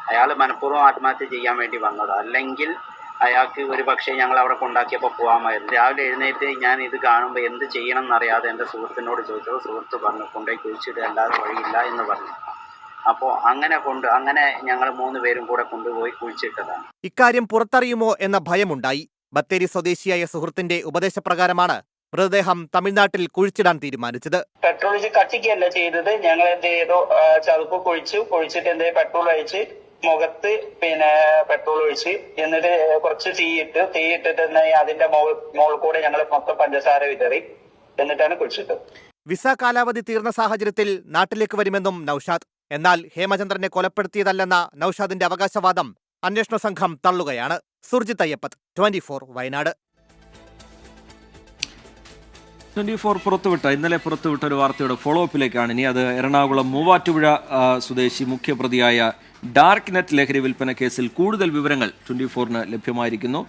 അയാൾ മനഃപൂർവ്വം ആത്മഹത്യ ചെയ്യാൻ വേണ്ടി വന്നത്. അല്ലെങ്കിൽ അയാൾക്ക് ഒരു പക്ഷേ ഞങ്ങൾ അവിടെ കൊണ്ടാക്കിയപ്പോൾ പോകാമായിരുന്നു. രാവിലെ എഴുന്നേറ്റ് ഞാൻ ഇത് കാണുമ്പോൾ എന്ത് ചെയ്യണം എന്നറിയാതെ എൻ്റെ സുഹൃത്തിനോട് ചോദിച്ചത്. സുഹൃത്ത് പറഞ്ഞു കൊണ്ടുപോയി കുഴിച്ചിട്ട് അല്ലാതെ വഴിയില്ല എന്ന് പറഞ്ഞു. അപ്പോൾ അങ്ങനെ ഞങ്ങൾ 3 പേരും കൂടെ കൊണ്ടുപോയി കുഴിച്ചിട്ടതാണ്. ഇക്കാര്യം പുറത്തറിയുമോ എന്ന ഭയമുണ്ടായി. ബത്തേരി സ്വദേശിയായ സുഹൃത്തിന്റെ ഉപദേശപ്രകാരമാണ് മൃതദേഹം തമിഴ്നാട്ടിൽ കുഴിച്ചിടാൻ തീരുമാനിച്ചത്. പെട്രോൾ ഒഴിച്ച് കത്തിക്കുകയല്ല ചെയ്തത്. ഞങ്ങൾ എന്ത് ചെയ്തു, ചതുപ്പ് കുഴിച്ചിട്ട് എന്ത് പെട്രോൾ ഒഴിച്ച് മുഖത്ത് പെട്രോൾ ഒഴിച്ച് എന്നിട്ട് കുറച്ച് തീയിട്ടിട്ട് അതിന്റെ മുകളിൽ കൂടെ ഞങ്ങൾ മൊത്തം പഞ്ചസാര വിതറി എന്നിട്ടാണ് കുഴിച്ചിട്ടത്. വിസ കാലാവധി തീർന്ന സാഹചര്യത്തിൽ നാട്ടിലേക്ക് വരുമെന്നും നൌഷാദ്. എന്നാൽ ഹേമചന്ദ്രനെ കൊലപ്പെടുത്തിയതല്ലെന്ന നൌഷാദിന്റെ അവകാശവാദം അന്വേഷണ സംഘം തള്ളുകയാണ്. സുർജിത് അയ്യപ്പത്ത്, 24 വയനാട്. 24 ഇന്നലെ പുറത്തുവിട്ട ഒരു വാർത്തയുടെ ഫോളോ അപ്പിലേക്കാണ് ഇനി. അത് എറണാകുളം മൂവാറ്റുപുഴ സ്വദേശി മുഖ്യപ്രതിയായ ഡാർക്ക് നെറ്റ് ലഹരി വിൽപ്പന കേസിൽ കൂടുതൽ വിവരങ്ങൾ 24ന് ലഭ്യമായിരിക്കുന്നു.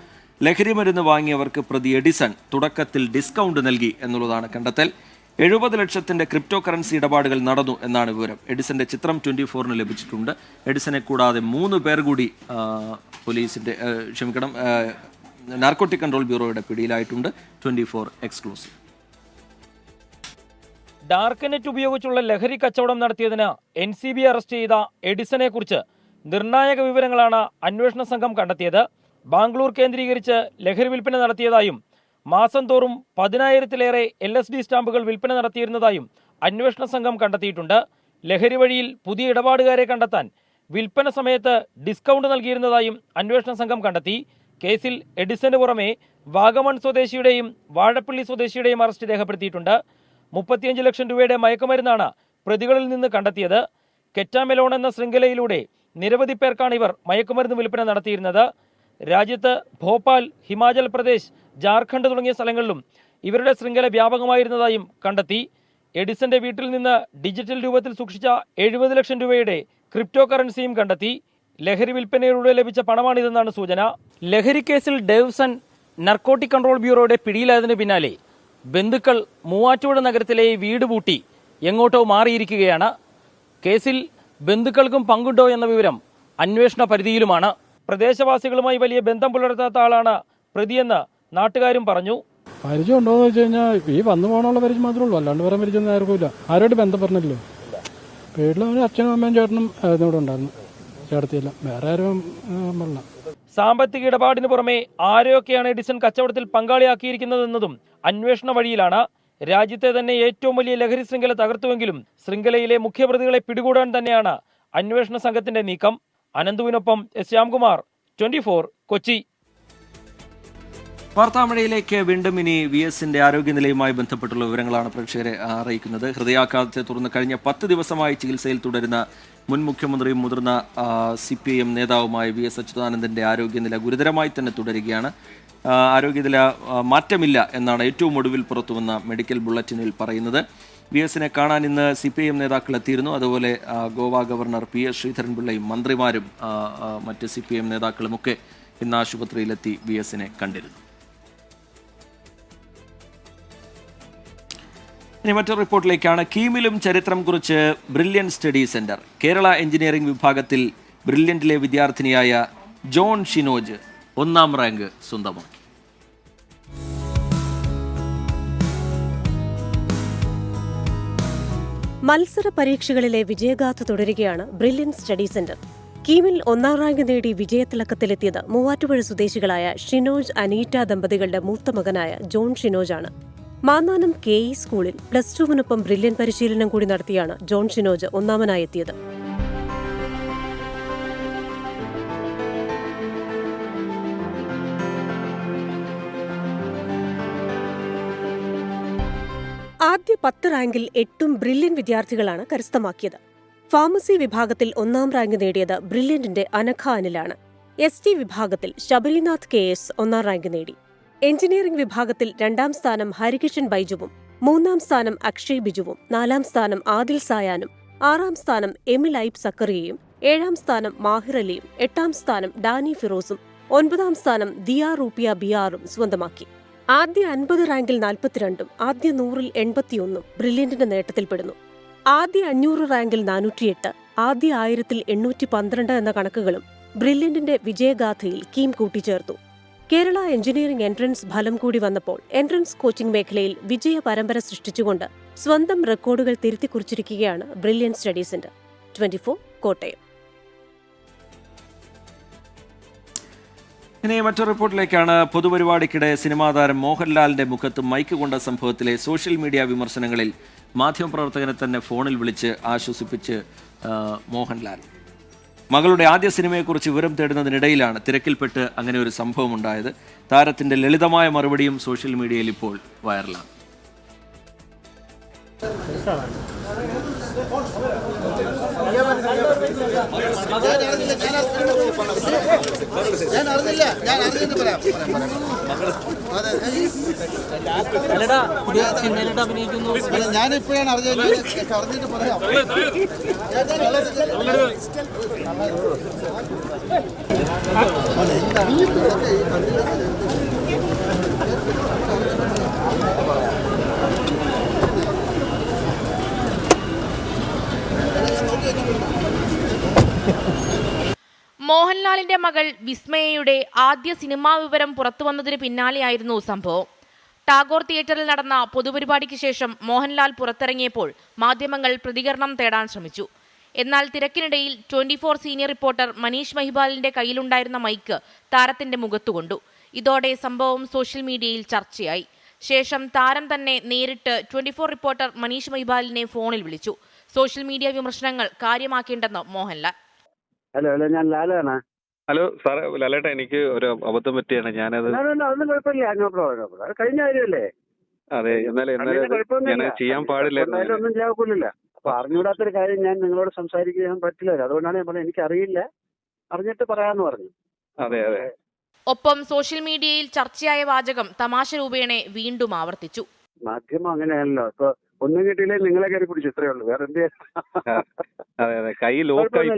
ലഹരി മരുന്ന് വാങ്ങിയവർക്ക് പ്രതി എഡിസൺ തുടക്കത്തിൽ ഡിസ്കൗണ്ട് നൽകി എന്നുള്ളതാണ് കണ്ടെത്തൽ. 70 ലക്ഷത്തിന്റെ ക്രിപ്റ്റോ കറൻസി ഇടപാടുകൾ നടന്നു എന്നാണ് വിവരം. എഡിസന്റെ ചിത്രം 24-ന് ലഭിച്ചിട്ടുണ്ട്. എഡിസനെ കൂടാതെ 3 പേർ കൂടി നാർക്കോട്ടിക് കൺട്രോൾ ബ്യൂറോയുടെ പിടിയിലായിട്ടുണ്ട്. 24 എക്സ്ക്ലൂസീവ്. ഡാർക്ക് നെറ്റ് ഉപയോഗിച്ചുള്ള ലഹരി കച്ചവടം നടത്തിയതിന് NCB അറസ്റ്റ് ചെയ്ത എഡിസനെ കുറിച്ച് നിർണായക വിവരങ്ങളാണ് അന്വേഷണ സംഘം കണ്ടെത്തിയത്. ബാംഗ്ലൂർ കേന്ദ്രീകരിച്ച് ലഹരി വിൽപ്പന നടത്തിയതായും മാസം തോറും 10,000-ലേറെ LSD സ്റ്റാമ്പുകൾ വിൽപ്പന നടത്തിയിരുന്നതായും അന്വേഷണ സംഘം കണ്ടെത്തിയിട്ടുണ്ട്. ലഹരി വഴിയിൽ പുതിയ ഇടപാടുകാരെ കണ്ടെത്താൻ വിൽപ്പന സമയത്ത് ഡിസ്കൗണ്ട് നൽകിയിരുന്നതായും അന്വേഷണ സംഘം കണ്ടെത്തി. കേസിൽ എഡിസന് പുറമെ വാഗമൺ സ്വദേശിയുടെയും വാഴപ്പള്ളി സ്വദേശിയുടെയും അറസ്റ്റ് രേഖപ്പെടുത്തിയിട്ടുണ്ട്. 35 ലക്ഷം രൂപയുടെ മയക്കുമരുന്നാണ് പ്രതികളിൽ നിന്ന് കണ്ടെത്തിയത്. കെറ്റാമെലോൺ എന്ന ശൃംഖലയിലൂടെ നിരവധി പേർക്കാണ് ഇവർ മയക്കുമരുന്ന് വിൽപ്പന നടത്തിയിരുന്നത്. രാജ്യത്ത് ഭോപ്പാൽ, ഹിമാചൽ പ്രദേശ്, ജാർഖണ്ഡ് തുടങ്ങിയ സ്ഥലങ്ങളിലും ഇവരുടെ ശൃംഖല വ്യാപകമായിരുന്നതായും കണ്ടെത്തി. എഡിസന്റെ വീട്ടിൽ നിന്ന് ഡിജിറ്റൽ രൂപത്തിൽ സൂക്ഷിച്ച 70 ലക്ഷം രൂപയുടെ ക്രിപ്റ്റോ കറൻസിയും കണ്ടെത്തി. ലഹരി വിൽപ്പനയിലൂടെ ലഭിച്ച പണമാണിതെന്നാണ് സൂചന. ലഹരി കേസിൽ ഡേവ്സൺ നാർക്കോട്ടിക് കൺട്രോൾ ബ്യൂറോയുടെ പിടിയിലായതിനു പിന്നാലെ ബന്ധുക്കൾ മൂവാറ്റുപുഴ നഗരത്തിലെ വീട് പൂട്ടി എങ്ങോട്ടോ മാറിയിരിക്കുകയാണ്. കേസിൽ ബന്ധുക്കൾക്കും പങ്കുണ്ടോ എന്ന വിവരം അന്വേഷണ പരിധിയിലുമാണ്. പ്രദേശവാസികളുമായി വലിയ ബന്ധം പുലർത്താത്ത ആളാണ് പ്രതിയെന്ന് നാട്ടുകാരും പറഞ്ഞു. പരിചയം ഉണ്ടോന്ന് വെച്ച് കഴിഞ്ഞാൽ ഈ വന്നു പോകാനുള്ള പരിചയം മാത്രമേ ഉള്ളൂ, അല്ലാണ്ട് വേറെ പരിചയം ആർക്കുമില്ല. ആരോട് ബന്ധം പറഞ്ഞില്ലല്ലോ. വീട്ടിൽ അച്ഛനും അമ്മയും ചേട്ടനും ഇവിടെ ഉണ്ടായിരുന്നു, ചേട്ടത്തിയില്ല, വേറെ ആരും പറഞ്ഞില്ല. സാമ്പത്തിക ഇടപാടിന് പുറമെ ആരെയൊക്കെയാണ് എഡിസൺ കച്ചവടത്തിൽ പങ്കാളിയാക്കിയിരിക്കുന്നതെന്നതും അന്വേഷണ വഴിയിലാണ്. രാജ്യത്തെ തന്നെ ഏറ്റവും വലിയ ലഹരി ശൃംഖല തകർത്തുവെങ്കിലും ശൃംഖലയിലെ മുഖ്യപ്രതികളെ പിടികൂടാൻ തന്നെയാണ് അന്വേഷണ സംഘത്തിന്റെ നീക്കം. അനന്തുവിനൊപ്പം ശ്യാംകുമാർ, 24 കൊച്ചി. വാർത്താമഴയിലേക്ക് വീണ്ടും ഇനി VSന്റെ ആരോഗ്യനിലയുമായി ബന്ധപ്പെട്ടുള്ള വിവരങ്ങളാണ് പ്രേക്ഷകരെ അറിയിക്കുന്നത്. ഹൃദയാഘാതത്തെ തുടർന്ന് കഴിഞ്ഞ 10 ദിവസമായി ചികിത്സയിൽ തുടരുന്ന മുൻ മുഖ്യമന്ത്രിയും മുതിർന്ന CPIM നേതാവുമായ VS അച്യുതാനന്ദന്റെ ആരോഗ്യനില ഗുരുതരമായി തന്നെ തുടരുകയാണ്. ആരോഗ്യനില മാറ്റമില്ല എന്നാണ് ഏറ്റവും ഒടുവിൽ പുറത്തുവന്ന മെഡിക്കൽ ബുള്ളറ്റിനിൽ പറയുന്നത്. VSനെ കാണാൻ ഇന്ന് CPIM നേതാക്കൾ എത്തിയിരുന്നു. അതുപോലെ ഗോവ ഗവർണർ PS ശ്രീധരൻപിള്ളയും മന്ത്രിമാരും മറ്റ് CPIM നേതാക്കളുമൊക്കെ ഇന്ന് ആശുപത്രിയിലെത്തി VSനെ കണ്ടിരുന്നു. ഇനി മറ്റൊരു റിപ്പോർട്ടിലേക്കാണ്. കീമിലും ചരിത്രം കുറിച്ച് brilliant study centre. Kerala engineering വിഭാഗത്തിൽ ബ്രില്യന്റിലെ വിദ്യാർത്ഥിനിയായ ജോൺ ഷിനോജ് 1ാം റാങ്ക് സ്വന്തമാക്കി. മത്സര പരീക്ഷകളിലെ വിജയഗാഥ തുടരുകയാണ് ബ്രില്യൻ സ്റ്റഡി സെന്റർ. കീമിൽ 1ാം റാങ്ക് നേടി വിജയത്തിളക്കത്തിലെത്തിയത് മൂവാറ്റുപുഴ സ്വദേശികളായ ഷിനോജ് അനീറ്റ ദമ്പതികളുടെ മൂത്ത മകനായ ജോൺ ഷിനോജാണ്. മാന്നാനം KE സ്കൂളിൽ +2വിനൊപ്പം ബ്രില്യൻ പരിശീലനം കൂടി നടത്തിയാണ് ജോൺ ഷിനോജ് 1ാമനായെത്തിയത്. ആദ്യ 10 റാങ്കിൽ 8ഉം ബ്രില്യൻ വിദ്യാർത്ഥികളാണ് കരസ്ഥമാക്കിയത്. ഫാർമസി വിഭാഗത്തിൽ 1ാം റാങ്ക് നേടിയത് ബ്രില്യന്റിന്റെ അനഘ അനിലാണ്. ST വിഭാഗത്തിൽ ശബരിനാഥ് KS 1ാം റാങ്ക് നേടി. എഞ്ചിനീയറിംഗ് വിഭാഗത്തിൽ 2ാം സ്ഥാനം ഹരികിഷൻ ബൈജുവും, 3ാം സ്ഥാനം അക്ഷയ് ബിജുവും, 4ാം സ്ഥാനം ആദിൽ സായാനും, 6ാം സ്ഥാനം എമിൽ ഐബ് സക്കറിയയും, 7ാം സ്ഥാനം മാഹിർ അലിയും, 8ാം സ്ഥാനം ഡാനി ഫിറോസും, 9ാം സ്ഥാനം ദിയ റൂപ്പിയ ബിയാറും സ്വന്തമാക്കി. ആദ്യ 50 റാങ്കിൽ 42ഉം ആദ്യ 100ൽ 81ഉം ബ്രില്യന്റിന്റെ നേട്ടത്തിൽപ്പെടുന്നു. ആദ്യ 500 റാങ്കിൽ 408, ആദ്യ 1000ൽ 812 എന്ന കണക്കുകളും ബ്രില്യന്റിന്റെ വിജയഗാഥയിൽ കീം കൂട്ടിച്ചേർത്തു. കേരള എഞ്ചിനീയറിംഗ് എൻട്രൻസ് ഫലം കൂടി വന്നപ്പോൾ എൻട്രൻസ് കോച്ചിംഗ് മേഖലയിൽ വിജയ പരമ്പര സൃഷ്ടിച്ചുകൊണ്ട് സ്വന്തം റെക്കോർഡുകൾ തിരുത്തിക്കുറിച്ചിരിക്കുകയാണ് ബ്രില്യൻ സ്റ്റഡി സെന്റർ. 24 കോട്ടയം. ഇനി മറ്റൊരു റിപ്പോർട്ടിലേക്കാണ്. പൊതുപരിപാടിക്കിടെ സിനിമാ താരം മോഹൻലാലിന്റെ മുഖത്ത് മൈക്ക് കൊണ്ട സംഭവത്തിലെ സോഷ്യൽ മീഡിയ വിമർശനങ്ങളിൽ മാധ്യമപ്രവർത്തകനെ തന്നെ ഫോണിൽ വിളിച്ച് ആശ്വസിപ്പിച്ച് മോഹൻലാൽ. മകളുടെ ആദ്യ സിനിമയെക്കുറിച്ച് വിവരം തേടുന്നതിനിടയിലാണ് തിരക്കിൽപ്പെട്ട് അങ്ങനെ ഒരു സംഭവം ഉണ്ടായത്. താരത്തിന്റെ ലളിതമായ മറുപടിയും സോഷ്യൽ മീഡിയയിൽ ഇപ്പോൾ വൈറലാണ്. ഞാനിപ്പോഴാണ് അറിഞ്ഞിട്ട് പറയാം. മോഹൻലാലിന്റെ മകൾ വിസ്മയയുടെ ആദ്യ സിനിമാ വിവരം പുറത്തുവന്നതിന് പിന്നാലെയായിരുന്നു സംഭവം. ടാഗോർ തിയേറ്ററിൽ നടന്ന പൊതുപരിപാടിക്ക് ശേഷം മോഹൻലാൽ പുറത്തിറങ്ങിയപ്പോൾ മാധ്യമങ്ങൾ പ്രതികരണം തേടാൻ ശ്രമിച്ചു. എന്നാൽ തിരക്കിനിടയിൽ 24 സീനിയർ റിപ്പോർട്ടർ മനീഷ് മഹിപാലിന്റെ കയ്യിലുണ്ടായിരുന്ന മൈക്ക് താരത്തിന്റെ മുഖത്തുകൊണ്ടു. ഇതോടെ സംഭവം സോഷ്യൽ മീഡിയയിൽ ചർച്ചയായി. ശേഷം താരം തന്നെ നേരിട്ട് 24 റിപ്പോർട്ടർ മനീഷ് മഹിപാലിനെ ഫോണിൽ വിളിച്ചു. സോഷ്യൽ മീഡിയ വിമർശനങ്ങൾ കാര്യമാക്കേണ്ടെന്ന് മോഹൻലാൽ. ഹലോ ഞാൻ ലാലാണ്. ഹലോ സാറേ, ലാലേട്ടാ, എനിക്ക് ഒരു അബദ്ധം പറ്റിയാണ്. ഞാനത് അതൊന്നും കുഴപ്പമില്ല, നോ പ്രോബ്ലം. അത് കഴിഞ്ഞ കാര്യമല്ലേ? അതെ, എന്നാലും ഞാൻ ചെയ്യാൻ പാടില്ലായിരുന്നു. ഒന്നും ചെയ്യാൻ. അപ്പൊ അറിഞ്ഞുകൂടാത്തൊരു കാര്യം ഞാൻ നിങ്ങളോട് സംസാരിക്കാൻ പറ്റില്ല. അതുകൊണ്ടാണ് ഞാൻ പറഞ്ഞത് എനിക്കറിയില്ല, അറിഞ്ഞിട്ട് പറയാന്ന് പറഞ്ഞു. അതെ അതെ. ഒപ്പം സോഷ്യൽ മീഡിയയിൽ ചർച്ചയായ വാചകം തമാശ രൂപേണെ വീണ്ടും ആവർത്തിച്ചു. മാധ്യമം അങ്ങനെയാണല്ലോ, ഇപ്പൊ ഒന്നും കിട്ടിയില്ലേ നിങ്ങളെ കയറി പിടിച്ചു, ഇത്രയേ ഉള്ളൂ, വേറെ എന്ത്. അതെ അതെ, കൈ ലോക്കായി.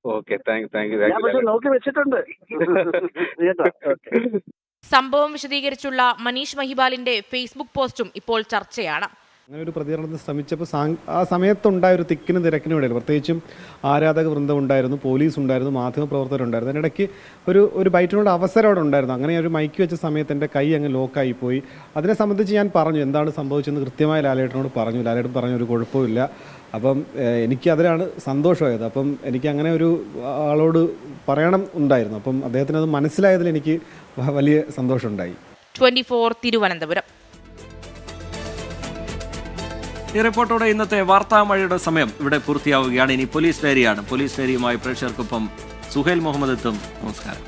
Okay, thank you. നോക്കി വെച്ചിട്ടുണ്ട്. സംഭവം വിശദീകരിച്ചുള്ള മനീഷ് മഹിപാലിന്റെ ഫേസ്ബുക്ക് പോസ്റ്റും ഇപ്പോൾ ചർച്ചയാണ്. അങ്ങനെ ഒരു പ്രതികരണത്തിന് ശ്രമിച്ചപ്പോൾ ആ സമയത്തുണ്ടായ ഒരു തിക്കിനും തിരക്കിനും ഇടയിൽ പ്രത്യേകിച്ചും ആരാധക വൃന്ദം ഉണ്ടായിരുന്നു, പോലീസ് ഉണ്ടായിരുന്നു, മാധ്യമപ്രവർത്തകരുണ്ടായിരുന്നു. അതിനിടയ്ക്ക് ഒരു ബൈറ്റിനോട് അവസരം അവിടെ ഉണ്ടായിരുന്നു. അങ്ങനെ ഒരു മൈക്ക് വെച്ച സമയത്ത് എൻ്റെ കൈ അങ്ങ് ലോക്കായി പോയി. അതിനെ സംബന്ധിച്ച് ഞാൻ പറഞ്ഞു എന്താണ് സംഭവിച്ചെന്ന് കൃത്യമായി ലാലേട്ടനോട് പറഞ്ഞു. ലാലേട്ടൻ പറഞ്ഞു ഒരു കുഴപ്പമില്ല. അപ്പം എനിക്ക് അതിലാണ് സന്തോഷമായത്. അപ്പം എനിക്ക് അങ്ങനെ ഒരു ആളോട് പറയണം ഉണ്ടായിരുന്നു. അപ്പം അദ്ദേഹത്തിന് അത് മനസ്സിലായതിൽ എനിക്ക് വലിയ സന്തോഷമുണ്ടായി. 24 തിരുവനന്തപുരം. ഈ റിപ്പോർട്ടോടെ ഇന്നത്തെ വാർത്താമഴയുടെ സമയം ഇവിടെ പൂർത്തിയാവുകയാണ്. ഇനി പോലീസ് ഡയറിയാണ്. പോലീസ് ഡയറിയുമായി പ്രേക്ഷകർക്കൊപ്പം സുഹേൽ മുഹമ്മദ് എത്തും. നമസ്കാരം.